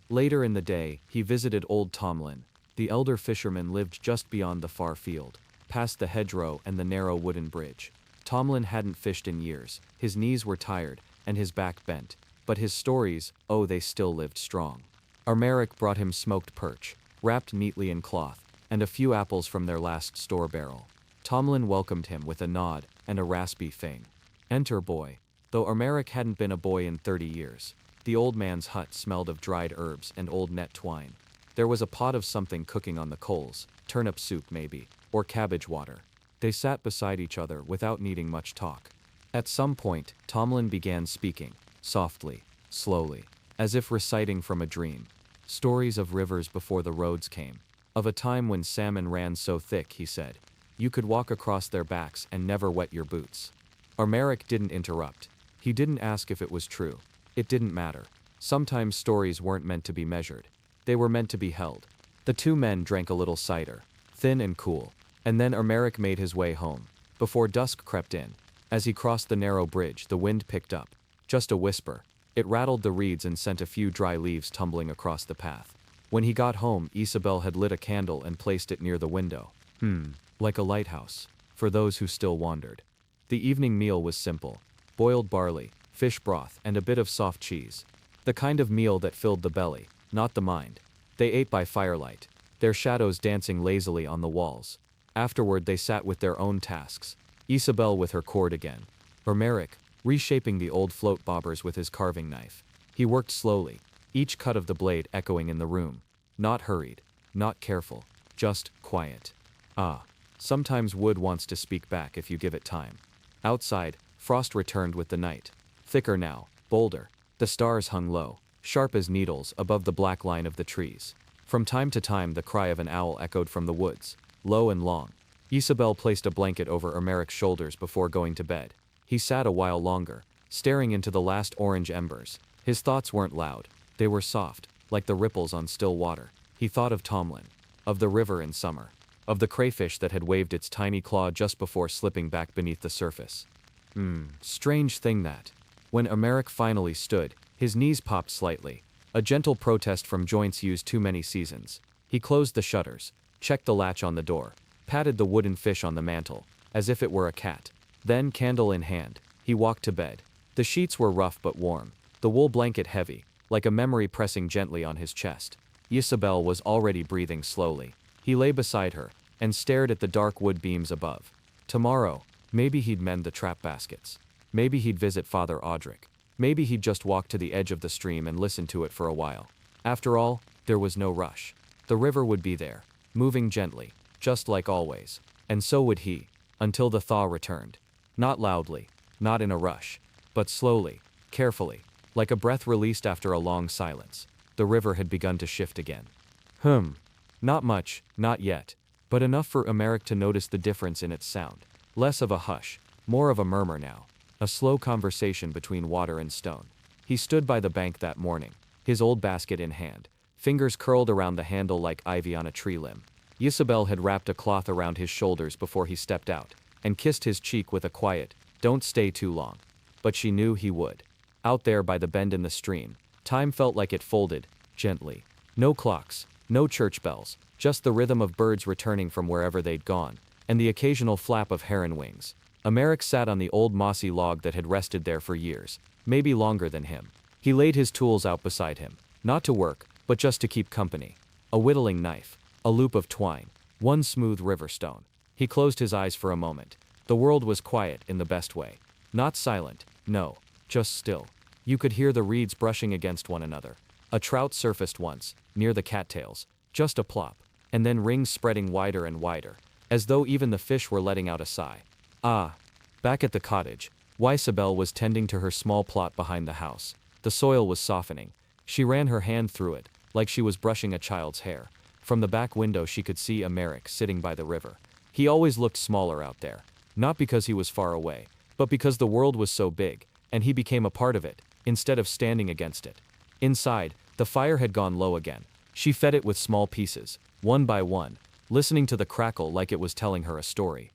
Speaker 1: Later in the day, he visited old Tomlin. The elder fisherman lived just beyond the far field. past the hedgerow and the narrow wooden bridge. Tomlin hadn't fished in years, his knees were tired, and his back bent. But his stories, oh, they still lived strong. Armeric brought him smoked perch, wrapped neatly in cloth, and a few apples from their last store barrel. Tomlin welcomed him with a nod and a raspy fing. Enter, boy. Though Armeric hadn't been a boy in 30 years, the old man's hut smelled of dried herbs and old net twine. There was a pot of something cooking on the coals, turnip soup maybe, or cabbage water. They sat beside each other without needing much talk. At some point, Tomlin began speaking, softly, slowly, as if reciting from a dream. Stories of rivers before the roads came. Of a time when salmon ran so thick, he said, you could walk across their backs and never wet your boots. Armeric didn't interrupt. He didn't ask if it was true. It didn't matter. Sometimes stories weren't meant to be measured. They were meant to be held. The two men drank a little cider, thin and cool, and then Armeric made his way home. Before dusk crept in, as he crossed the narrow bridge, the wind picked up. Just a whisper. It rattled the reeds and sent a few dry leaves tumbling across the path. When he got home, Isabel had lit a candle and placed it near the window. Like a lighthouse, for those who still wandered. The evening meal was simple. Boiled barley, fish broth, and a bit of soft cheese. The kind of meal that filled the belly, not the mind. They ate by firelight, their shadows dancing lazily on the walls. Afterward they sat with their own tasks. Isabel with her cord again. Armeric, reshaping the old float bobbers with his carving knife. He worked slowly, each cut of the blade echoing in the room. Not hurried, not careful, just quiet. Sometimes wood wants to speak back if you give it time. Outside, frost returned with the night. Thicker now, bolder. The stars hung low, sharp as needles above the black line of the trees. From time to time the cry of an owl echoed from the woods, low and long. Isabel placed a blanket over Armeric's shoulders before going to bed. He sat a while longer, staring into the last orange embers. His thoughts weren't loud. They were soft, like the ripples on still water. He thought of Tomlin, of the river in summer, of the crayfish that had waved its tiny claw just before slipping back beneath the surface. Strange thing that. When Armeric finally stood, his knees popped slightly, a gentle protest from joints used too many seasons. He closed the shutters, checked the latch on the door, patted the wooden fish on the mantel, as if it were a cat. Then, candle in hand, he walked to bed. The sheets were rough but warm, the wool blanket heavy, like a memory pressing gently on his chest. Isabel was already breathing slowly. He lay beside her, and stared at the dark wood beams above. Tomorrow, maybe he'd mend the trap baskets. Maybe he'd visit Father Audric. Maybe he'd just walk to the edge of the stream and listen to it for a while. After all, there was no rush. The river would be there, moving gently, just like always. And so would he, until the thaw returned. Not loudly, not in a rush, but slowly, carefully, like a breath released after a long silence. The river had begun to shift again. Not much, not yet, but enough for Armeric to notice the difference in its sound. Less of a hush, more of a murmur now. A slow conversation between water and stone. He stood by the bank that morning, his old basket in hand, fingers curled around the handle like ivy on a tree limb. Isabel had wrapped a cloth around his shoulders before he stepped out, and kissed his cheek with a quiet, "Don't stay too long." But she knew he would. Out there by the bend in the stream, time felt like it folded, gently. No clocks, no church bells, just the rhythm of birds returning from wherever they'd gone, and the occasional flap of heron wings. Armeric sat on the old mossy log that had rested there for years, maybe longer than him. He laid his tools out beside him, not to work, but just to keep company. A whittling knife, a loop of twine, one smooth river stone. He closed his eyes for a moment. The world was quiet in the best way. Not silent, no, just still. You could hear the reeds brushing against one another. A trout surfaced once, near the cattails, just a plop, and then rings spreading wider and wider, as though even the fish were letting out a sigh. Back at the cottage, Isabel was tending to her small plot behind the house. The soil was softening. She ran her hand through it, like she was brushing a child's hair. From the back window she could see Armeric sitting by the river. He always looked smaller out there, not because he was far away, but because the world was so big, and he became a part of it, instead of standing against it. Inside, the fire had gone low again. She fed it with small pieces, one by one, listening to the crackle like it was telling her a story.